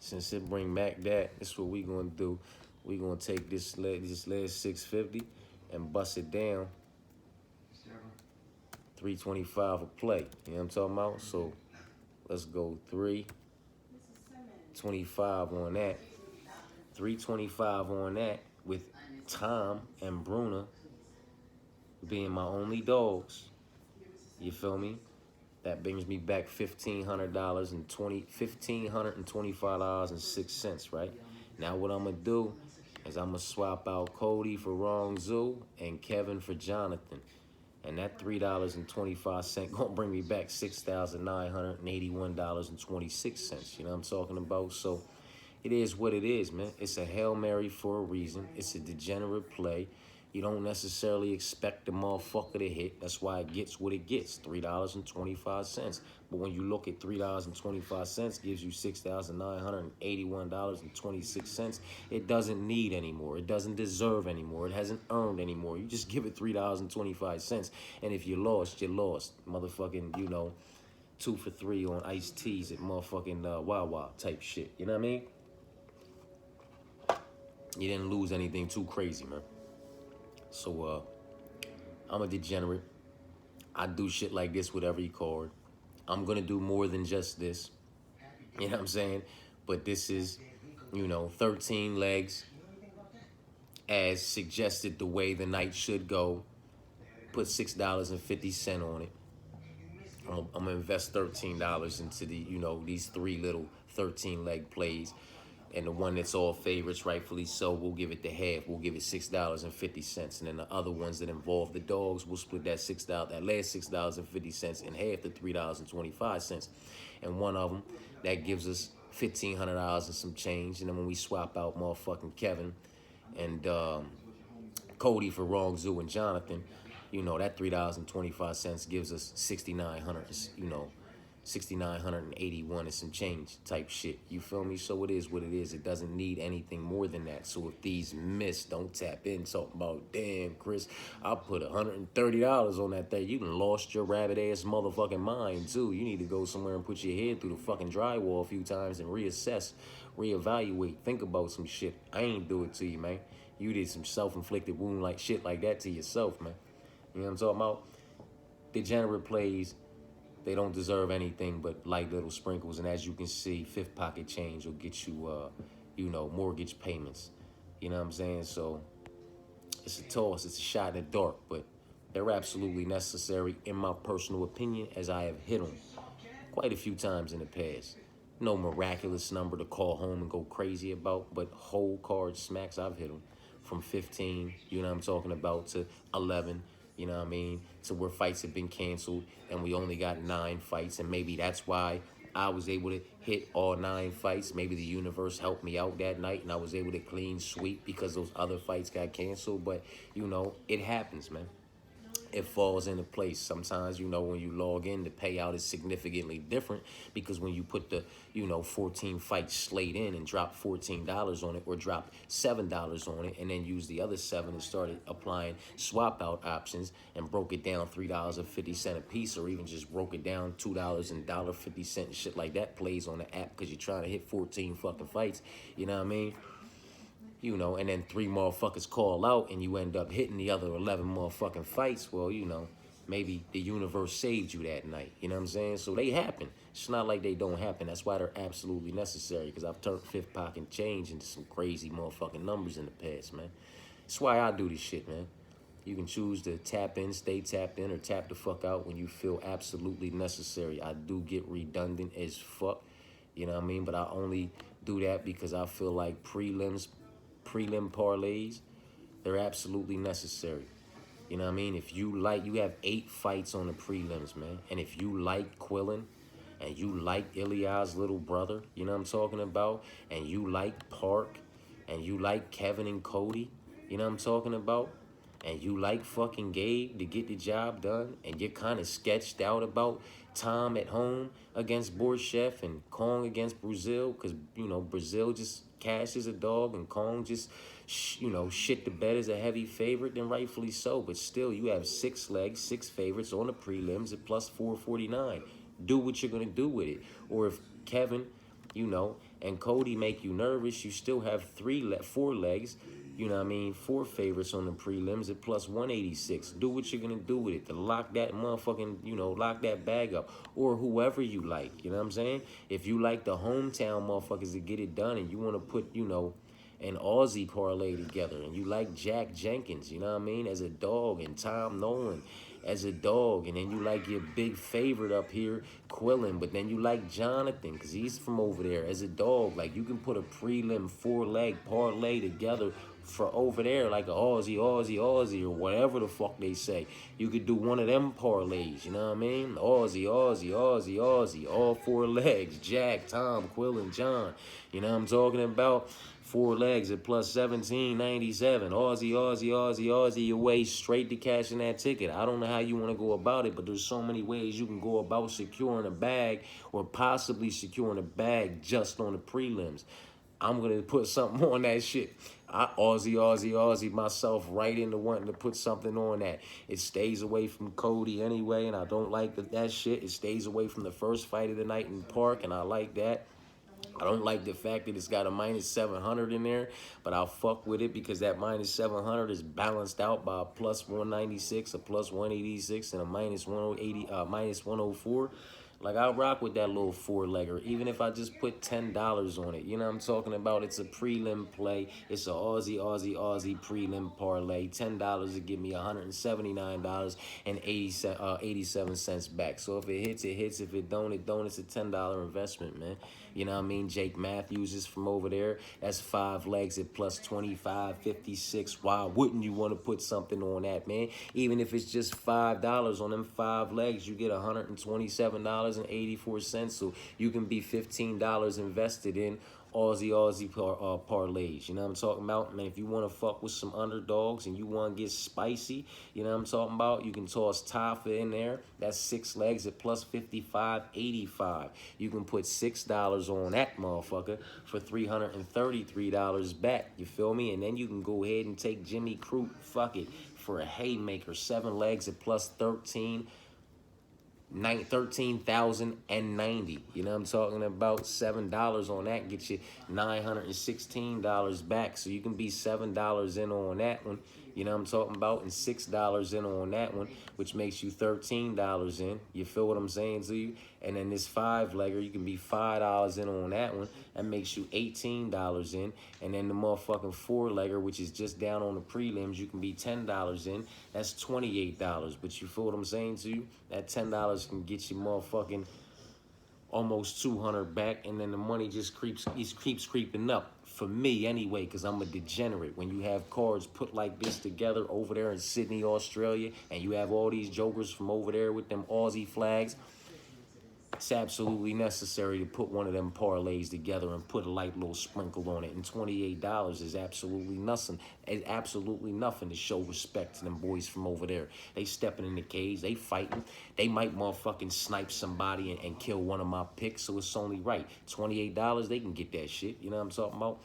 Since it bring back that, this is what we gonna do. We gonna take this last 650 and bust it down. 325 a play. You know what I'm talking about? So let's go 325 on that. 325 on that with Tom and Bruna being my only dogs. You feel me? That brings me back $1,525.06, right? Now what I'm gonna do is I'm gonna swap out Cody for Wrong Zoo and Kevin for Jonathan. And that $3.25 gonna bring me back $6,981.26. You know what I'm talking about? So it is what it is, man. It's a Hail Mary for a reason. It's a degenerate play. You don't necessarily expect the motherfucker to hit. That's why it gets what it gets, $3.25. But when you look at $3.25 gives you $6,981.26, it doesn't need anymore. It doesn't deserve anymore. It hasn't earned anymore. You just give it $3.25. And if you lost, you lost. Motherfucking, 2 for 3 on iced teas at motherfucking Wawa type shit. You know what I mean? You didn't lose anything too crazy, man. So, I'm a degenerate. I do shit like this with every card. I'm going to do more than just this. You know what I'm saying? But this is, 13 legs as suggested the way the night should go. Put $6.50 on it. I'm going to invest $13 into these 3 little 13 leg plays. And the one that's all favorites, rightfully so, we'll give it the half. We'll give it $6.50. And then the other ones that involve the dogs, we'll split that last $6.50 in half to $3.25. And one of them, that gives us $1,500 and some change. And then when we swap out motherfucking Kevin and Cody for Wrong Zoo and Jonathan, that $3.25 gives us $6,981 and some change type shit. You feel me? So it is what it is. It doesn't need anything more than that. So if these miss, don't tap in talking about, damn, Chris, I put $130 on that thing. You done lost your rabbit ass motherfucking mind too. You need to go somewhere and put your head through the fucking drywall a few times and reassess, reevaluate, think about some shit. I ain't do it to you, man. You did some self-inflicted wound like shit like that to yourself, man. You know what I'm talking about? Degenerate plays, they don't deserve anything but light little sprinkles. And as you can see, fifth pocket change will get you, mortgage payments. You know what I'm saying? So it's a toss. It's a shot in the dark. But they're absolutely necessary, in my personal opinion, as I have hit them quite a few times in the past. No miraculous number to call home and go crazy about, but whole card smacks, I've hit them from 15, you know what I'm talking about, to 11. You know what I mean? To where fights have been canceled and we only got 9 fights. And maybe that's why I was able to hit all 9 fights. Maybe the universe helped me out that night and I was able to clean sweep because those other fights got canceled. But, it happens, man. It falls into place. Sometimes, when you log in, the payout is significantly different because when you put the, 14 fights slate in and drop $14 on it or drop $7 on it and then use the other 7 and started applying swap out options and broke it down $3.50 a piece, or even just broke it down $2 and $1.50 shit like that plays on the app because you're trying to hit 14 fucking fights. You know what I mean? And then 3 motherfuckers call out and you end up hitting the other 11 motherfucking fights. Well, maybe the universe saved you that night. You know what I'm saying? So they happen. It's not like they don't happen. That's why they're absolutely necessary, because I've turned fifth pocket change into some crazy motherfucking numbers in the past, man. That's why I do this shit, man. You can choose to tap in, stay tapped in, or tap the fuck out when you feel absolutely necessary. I do get redundant as fuck, you know what I mean? But I only do that because I feel like prelim parlays, they're absolutely necessary. You know what I mean? If you like, you have 8 fights on the prelims, man. And if you like Quillin, and you like Iliad's little brother, you know what I'm talking about? And you like Park, and you like Kevin and Cody, you know what I'm talking about? And you like fucking Gabe to get the job done, and you're kind of sketched out about Tom at home against Borchef and Kong against Brazil, because, you know, Brazil just cashes a dog and Kong just, you know, shit the bed as a heavy favorite, then rightfully so. But still, you have 6 legs, 6 favorites on the prelims at plus 449. Do what you're going to do with it. Or if Kevin, you know, and Cody make you nervous, you still have 4 legs, you know what I mean, 4 favorites on the prelims at plus 186. Do what you're going to do with it to lock that motherfucking, you know, lock that bag up. Or whoever you like, you know what I'm saying? If you like the hometown motherfuckers to get it done and you want to put, you know, an Aussie parlay together, and you like Jack Jenkins, you know what I mean, as a dog, and Tom Nolan as a dog, and then you like your big favorite up here, Quillin, but then you like Jonathan because he's from over there as a dog. Like, you can put a prelim 4-leg parlay together for over there, like a Aussie, or whatever the fuck they say. You could do one of them parlays, you know what I mean? Aussie, all 4 legs, Jack, Tom, Quillin, John, you know what I'm talking about? 4 legs at plus 1797. Aussie, your way straight to cashing that ticket. I don't know how you want to go about it, but there's so many ways you can go about securing a bag, or possibly securing a bag just on the prelims. I'm going to put something on that shit. Aussie myself right into wanting to put something on that. It stays away from Cody anyway, and I don't like that shit. It stays away from the first fight of the night in Park, and I like that. I don't like the fact that it's got a minus 700 in there, but I'll fuck with it because that minus 700 is balanced out by a plus 196, a plus 186, and a minus 180, minus 104. Like, I'll rock with that little 4-legger, even if I just put $10 on it. You know what I'm talking about? It's a prelim play. It's a Aussie prelim parlay. $10 to give me $179 and 87 cents back. So if it hits, it hits. If it don't, it don't. It's a $10 investment, man. You know what I mean? Jake Matthews is from over there. That's 5 legs at plus 25.56. Why wouldn't you want to put something on that, man? Even if it's just $5 on them 5 legs, you get $127.84. So you can be $15 invested in Aussie parlays. You know what I'm talking about? Man, if you want to fuck with some underdogs and you want to get spicy, you know what I'm talking about? You can toss Tafa in there. That's 6 legs at plus 55.85. You can put $6 on that motherfucker for $333 back. You feel me? And then you can go ahead and take Jimmy Crute, fuck it, for a haymaker, 7 legs at plus 13,090. You know what I'm talking about? $7 on that get you $916 back. So you can be $7 in on that one. You know what I'm talking about? And $6 in on that one, which makes you $13 in. You feel what I'm saying to you? And then this 5-legger, you can be $5 in on that one. That makes you $18 in. And then the motherfucking 4-legger, which is just down on the prelims, you can be $10 in. That's $28. But you feel what I'm saying to you? That $10 can get you motherfucking almost 200 back, and then the money just keeps creeping up. For me anyway, because I'm a degenerate. When you have cards put like this together over there in Sydney, Australia, and you have all these jokers from over there with them Aussie flags, it's absolutely necessary to put one of them parlays together and put a light little sprinkle on it. And $28 is absolutely nothing. It's absolutely nothing to show respect to them boys from over there. They stepping in the cage. They fighting. They might motherfucking snipe somebody and kill one of my picks, so it's only right. $28, they can get that shit. You know what I'm talking about?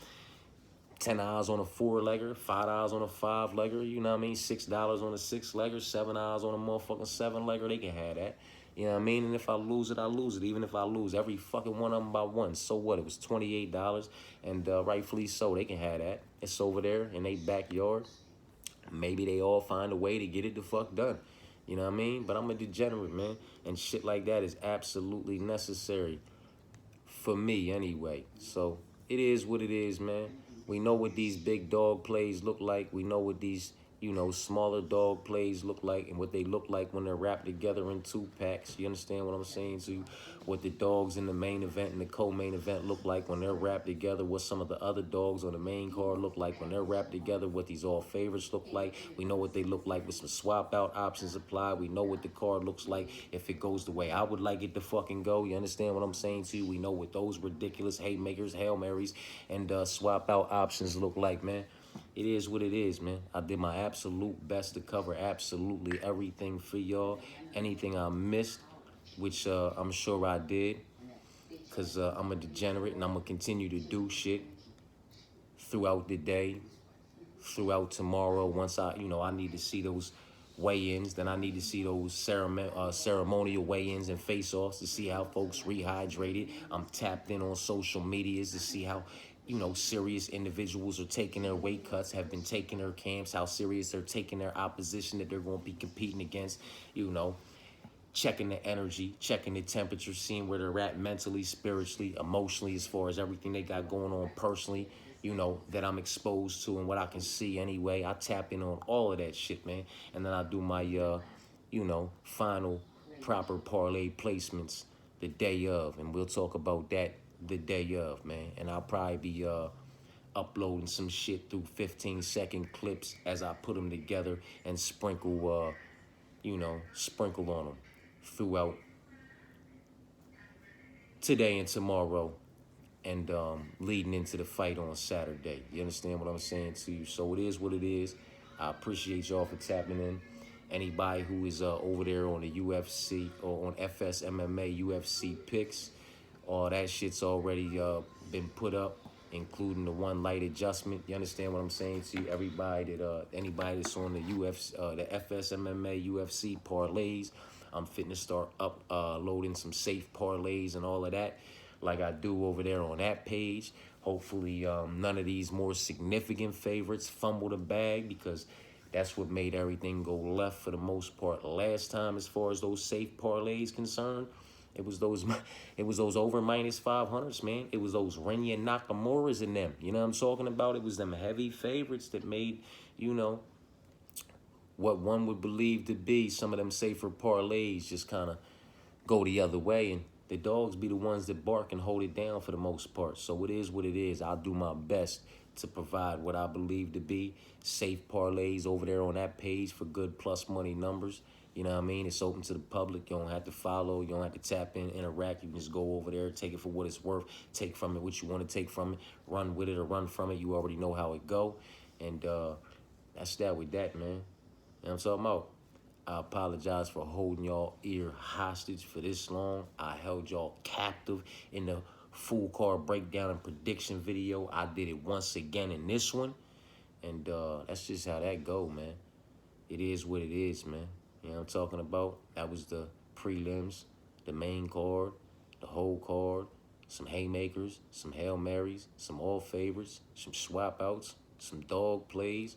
$10 on a 4-legger, $5 on a 5-legger, you know what I mean? $6 on a 6-legger, $7 on a motherfucking 7-legger. They can have that. You know what I mean? And if I lose it, I lose it. Even if I lose every fucking one of them by 1. So what? It was $28, and rightfully so. They can have that. It's over there in their backyard. Maybe they all find a way to get it the fuck done. You know what I mean? But I'm a degenerate, man. And shit like that is absolutely necessary for me anyway. So it is what it is, man. We know what these big dog plays look like. We know what these, smaller dog plays look like and what they look like when they're wrapped together in 2 packs. You understand what I'm saying to you? What the dogs in the main event and the co-main event look like when they're wrapped together. What some of the other dogs on the main card look like when they're wrapped together. What these all favorites look like. We know what they look like with some swap out options applied. We know what the card looks like if it goes the way I would like it to fucking go. You understand what I'm saying to you? We know what those ridiculous haymakers, Hail Marys, and swap out options look like, man. It is what it is, man. I did my absolute best to cover absolutely everything for y'all. Anything I missed, which I'm sure I did, because I'm a degenerate and I'm going to continue to do shit throughout the day, throughout tomorrow. Once I need to see those weigh-ins, then I need to see those ceremonial weigh-ins and face-offs to see how folks rehydrated. I'm tapped in on social medias to see how, serious individuals are taking their weight cuts, have been taking their camps, how serious they're taking their opposition that they're going to be competing against, checking the energy, checking the temperature, seeing where they're at mentally, spiritually, emotionally, as far as everything they got going on personally, that I'm exposed to and what I can see anyway. I tap in on all of that shit, man. And then I do my, final proper parlay placements the day of. And we'll talk about that the day of, man. And I'll probably be uploading some shit through 15-second clips as I put them together and sprinkle on them throughout today and tomorrow and leading into the fight on Saturday. You understand what I'm saying to you? So it is what it is. I appreciate y'all for tapping in. Anybody who is over there on the UFC or on FS MMA UFC picks, all that shit's already been put up, including the one light adjustment. You understand what I'm saying to you? Everybody anybody that's on the UFC, the FS MMA UFC parlays, I'm fitting to start loading some safe parlays and all of that, like I do over there on that page. Hopefully, none of these more significant favorites fumble the bag, because that's what made everything go left for the most part last time as far as those safe parlays concerned. It was those over minus 500s, man. It was those Renya Nakamura's and them. You know what I'm talking about? It was them heavy favorites that made, what one would believe to be some of them safer parlays just kind of go the other way. And the dogs be the ones that bark and hold it down for the most part. So it is what it is. I'll do my best to provide what I believe to be safe parlays over there on that page for good plus money numbers. You know what I mean? It's open to the public. You don't have to follow. You don't have to tap in, interact. You can just go over there, take it for what it's worth, take from it what you want to take from it, run with it or run from it. You already know how it go. And that's that with that, man. You know what I'm talking about? I apologize for holding y'all ear hostage for this long. I held y'all captive in the full card breakdown and prediction video. I did it once again in this one. And that's just how that go, man. It is what it is, man. You know what I'm talking about? That was the prelims, the main card, the whole card, some haymakers, some Hail Marys, some all favorites, some swap outs, some dog plays,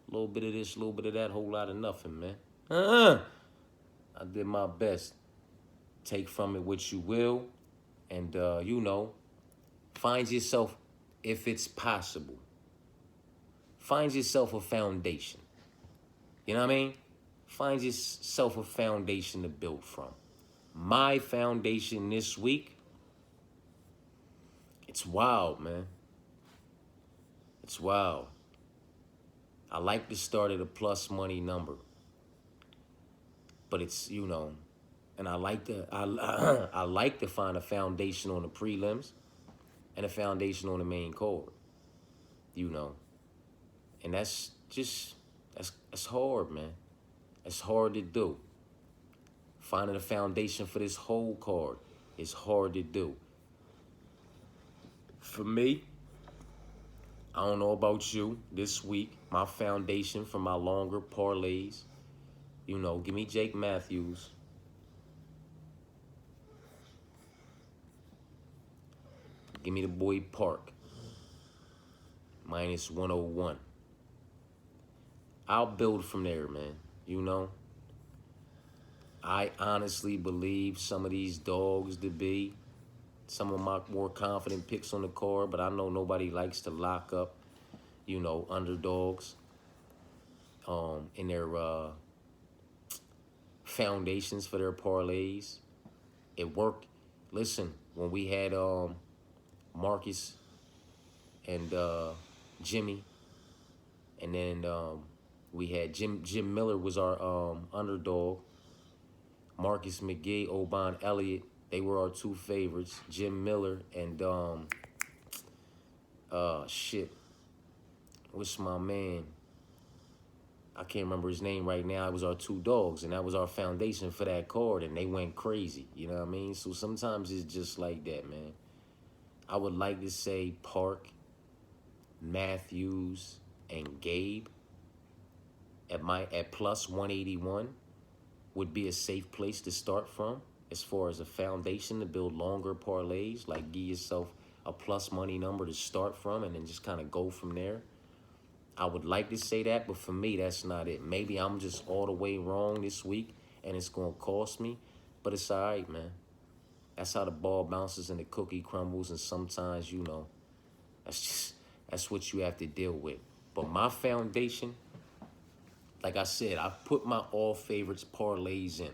a little bit of this, a little bit of that, whole lot of nothing, man. I did my best. Take from it what you will, and find yourself, if it's possible, find yourself a foundation. You know what I mean? Find yourself a foundation to build from. My foundation this week, it's wild, man. It's wild. I like the start of the plus money number, but it's, and I like I like to find a foundation on the prelims and a foundation on the main card, and that's hard, man. It's hard to do. Finding a foundation for this whole card is hard to do. For me, I don't know about you, this week, my foundation for my longer parlays, give me Jake Matthews. Give me the boy Park, minus 101. I'll build from there, man, I honestly believe some of these dogs to be some of my more confident picks on the card, but I know nobody likes to lock up, underdogs in their foundations for their parlays. It worked. Listen, when we had Marcus and Jimmy, and then we had Jim Miller was our underdog. Marcus McGee, Oban Elliott, they were our two favorites. Jim Miller and what's my man? I can't remember his name right now. It was our two dogs, and that was our foundation for that card, and they went crazy. You know what I mean? So sometimes it's just like that, man. I would like to say Park, Matthews, and Gabe at plus 181 would be a safe place to start from as far as a foundation to build longer parlays. Like, give yourself a plus money number to start from and then just kind of go from there. I would like to say that, but for me, that's not it. Maybe I'm just all the way wrong this week, and it's going to cost me, but it's all right, man. That's how the ball bounces and the cookie crumbles, and sometimes, that's what you have to deal with. But my foundation, like I said, I put my all favorites parlays in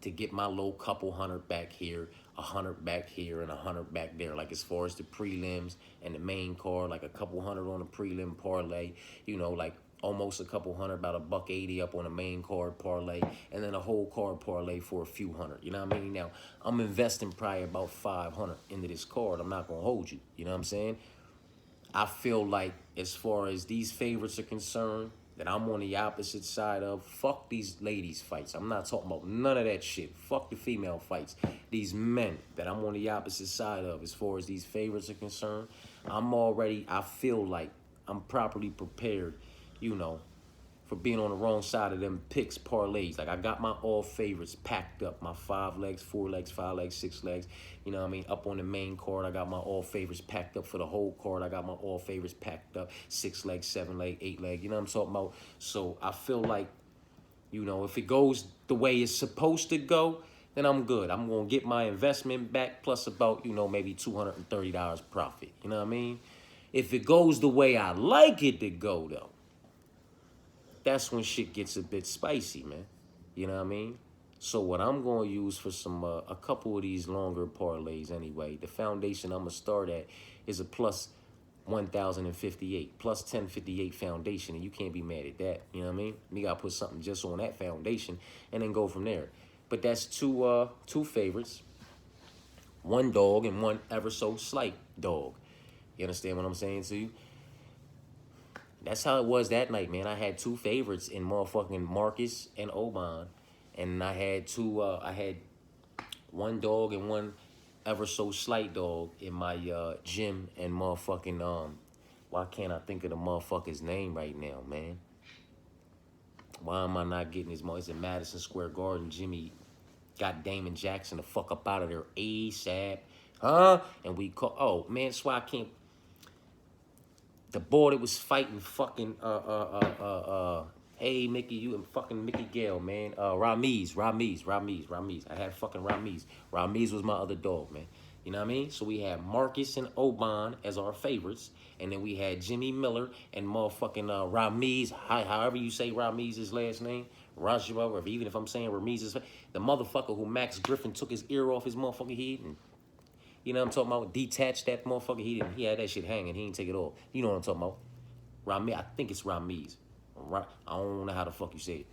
to get my little couple hundred back here, 100 back here, and 100 back there. Like as far as the prelims and the main card, like a couple hundred on the prelim parlay, like almost a couple hundred, about $180 up on the main card parlay, and then a whole card parlay for a few hundred. You know what I mean? Now, I'm investing probably about 500 into this card. I'm not going to hold you. You know what I'm saying? I feel like as far as these favorites are concerned, that I'm on the opposite side of. Fuck these ladies fights. I'm not talking about none of that shit. Fuck the female fights. These men that I'm on the opposite side of as far as these favorites are concerned, I feel like I'm properly prepared, for being on the wrong side of them picks, parlays. Like I got my all favorites packed up, my 5 legs, 4 legs, 5 legs, 6 legs. You know what I mean? Up on the main card, I got my all favorites packed up for the whole card. I got my all favorites packed up, 6 legs, 7 leg, 8 leg. You know what I'm talking about? So I feel like, if it goes the way it's supposed to go, then I'm good. I'm gonna get my investment back plus about, maybe $230 profit. You know what I mean? If it goes the way I like it to go, though, that's when shit gets a bit spicy, man. You know what I mean? So what I'm going to use for a couple of these longer parlays anyway, the foundation I'm going to start at is a plus 1,058, plus 1058 foundation, and you can't be mad at that. You know what I mean? You got to put something just on that foundation and then go from there. But that's two favorites, one dog and one ever so slight dog. You understand what I'm saying to you? That's how it was that night, man. I had two favorites in motherfucking Marcus and Oban. And I had I had one dog and one ever so slight dog in my gym and motherfucking, why can't I think of the motherfucker's name right now, man? Why am I not getting his money? It's in Madison Square Garden. Jimmy got Damon Jackson the fuck up out of there ASAP. Huh? And we call, oh, man, that's why I can't. The boy that was fighting fucking hey Mickey, you and fucking Mickey Gale, man. Ramiz. I had fucking Ramiz. Ramiz was my other dog, man. You know what I mean? So we had Marcus and Oban as our favorites, and then we had Jimmy Miller and motherfucking Ramiz. However you say Ramiz's last name, Rajwa, or even if I'm saying Ramiz's, the motherfucker who Max Griffin took his ear off his motherfucking head and. You know what I'm talking about? Detached that motherfucker. He had that shit hanging. He didn't take it off. You know what I'm talking about? Ramiz. I think it's Ramiz. I don't know how the fuck you say it.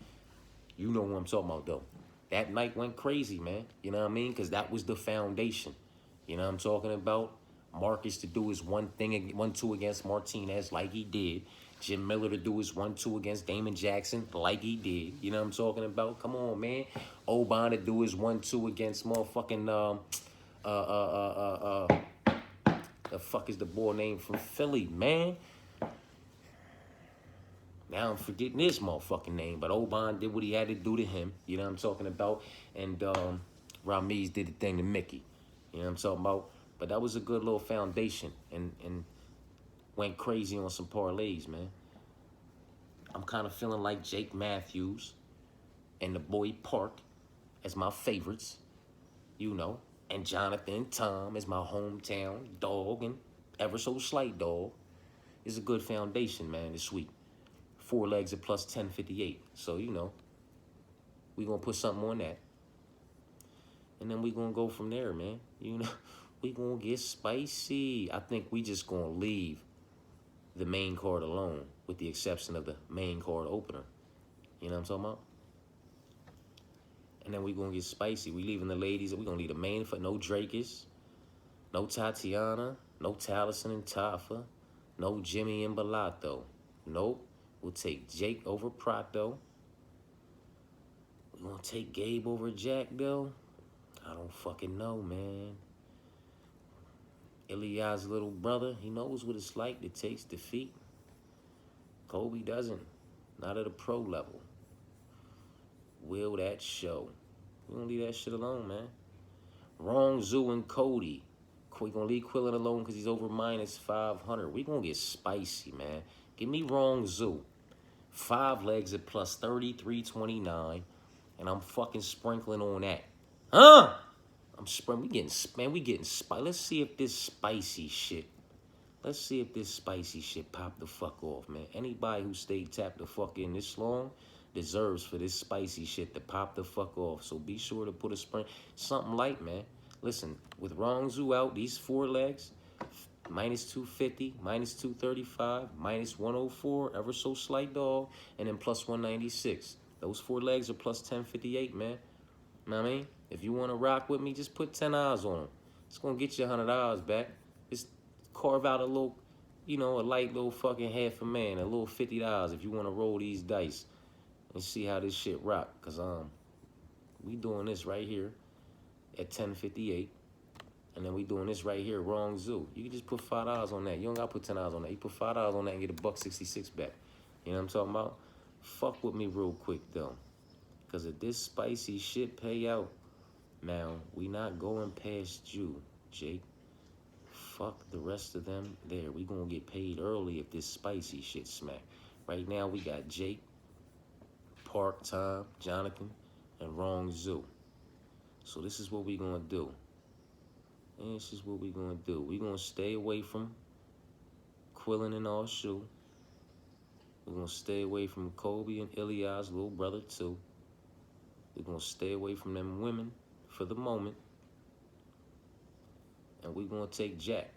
You know what I'm talking about, though. That night went crazy, man. You know what I mean? Because that was the foundation. You know what I'm talking about? Marcus to do his 1-2 against Martinez like he did. Jim Miller to do his 1-2 against Damon Jackson like he did. You know what I'm talking about? Come on, man. Oban to do his 1-2 against motherfucking... the fuck is the boy name from Philly, man? Now I'm forgetting his motherfucking name, but Oban did what he had to do to him. You know what I'm talking about? And Ramiz did the thing to Mickey. You know what I'm talking about? But that was a good little foundation and went crazy on some parlays, man. I'm kind of feeling like Jake Matthews and the boy Park as my favorites, you know, and Jonathan, Tom as my hometown dog, and ever so slight dog. It's a good foundation, man, this week. 4 legs at plus 1058. So, you know, we gonna put something on that. And then we gonna go from there, man. You know, we gonna get spicy. I think we just gonna leave the main card alone, with the exception of the main card opener. You know what I'm talking about? And then we gonna get spicy. We leaving the ladies. We gonna leave the main for no Drakis, no Tatiana, no Taliesin and Tafa, no Jimmy and Bellato. Nope. We'll take Jake over Prato. We gonna take Gabe over Jack, though? I don't fucking know, man. Ilya's little brother, he knows what it's like to taste defeat. Kobe doesn't. Not at a pro level. Will that show? We gonna leave that shit alone, man. Wrong Zoo and Cody. We gonna leave Quillen alone because he's over minus 500. We gonna get spicy, man. Give me Wrong Zoo. 5 legs at plus 33.29, and I'm fucking sprinkling on that. Huh? We getting spicy. Let's see if this spicy shit. Let's see if this spicy shit pop the fuck off, man. Anybody who stayed tapped the fuck in this long deserves for this spicy shit to pop the fuck off. So be sure to put a sprint, something light, man. Listen, with Wrong Zoo out, these 4 legs, minus 250, minus 235, minus 104, ever so slight dog, and then plus 196. Those 4 legs are plus 1058, man. You know what I mean? If you want to rock with me, just put 10 odds on them. It's going to get you $100 back. Just carve out a little, you know, a light little fucking half a man, a little $50 if you want to roll these dice and see how this shit rock. Because we doing this right here at 1058. And then we doing this right here, Wrong Zoo. You can just put $5 on that. You don't got to put $10 on that. You put $5 on that and get a $1.66 back. You know what I'm talking about? Fuck with me real quick, though. Because if this spicy shit pay out, now, we not going past you, Jake. Fuck the rest of them there. We gonna get paid early if this spicy shit smack. Right now, we got Jake, Park, Tom, Jonathan, and Wrong Zoo. So this is what we gonna do. And this is what we gonna do. We gonna stay away from Quillen and all shoe. We're gonna stay away from Kobe and Ilya's little brother too. We're gonna stay away from them women for the moment. And we're going to take Jack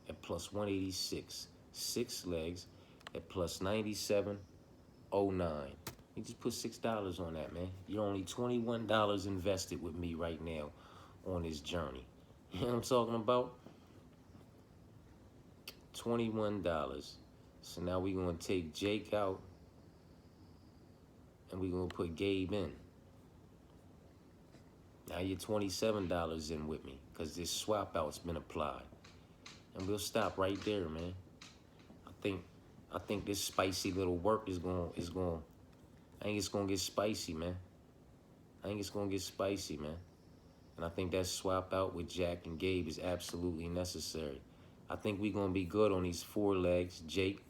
at plus 186. 6 legs at plus 97.09. You just put $6 on that, man. You're only $21 invested with me right now on this journey. You know what I'm talking about? $21. So now we're going to take Jake out and we're going to put Gabe in. Now you're $27 in with me because this swap out's been applied. And we'll stop right there, man. I think this spicy little work is going I think it's going to get spicy, man. And I think that swap out with Jack and Gabe is absolutely necessary. I think we're going to be good on these 4 legs. Jake,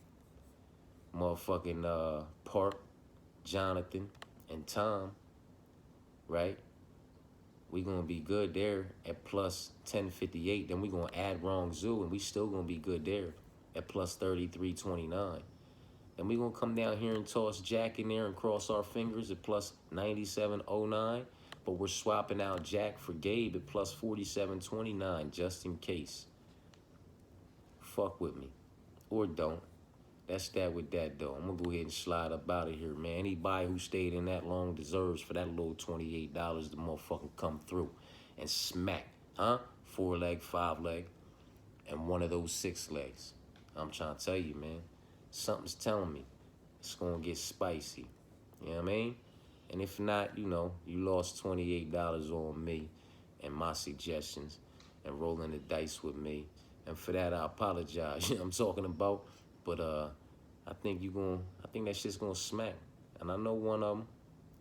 motherfucking Park, Jonathan, and Tom, right? We're going to be good there at plus 1058. Then we're going to add Wrong Zoo, and we still going to be good there at plus 33.29. Then we're going to come down here and toss Jack in there and cross our fingers at plus 97.09. But we're swapping out Jack for Gabe at plus 47.29 just in case. Fuck with me. Or don't. That's that with that, though. I'm going to go ahead and slide up out of here, man. Anybody who stayed in that long deserves for that little $28 to motherfucking come through and smack, huh? 4 leg, 5 leg, and one of those 6 legs. I'm trying to tell you, man. Something's telling me it's going to get spicy. You know what I mean? And if not, you know, you lost $28 on me and my suggestions and rolling the dice with me. And for that, I apologize. You know what I'm talking about? But I think that shit's gonna smack. And I know one of them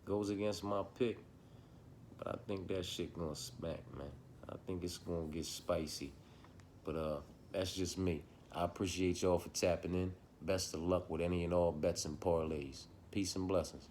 goes against my pick, but I think that shit gonna smack, man. I think it's gonna get spicy. But that's just me. I appreciate y'all for tapping in. Best of luck with any and all bets and parlays. Peace and blessings.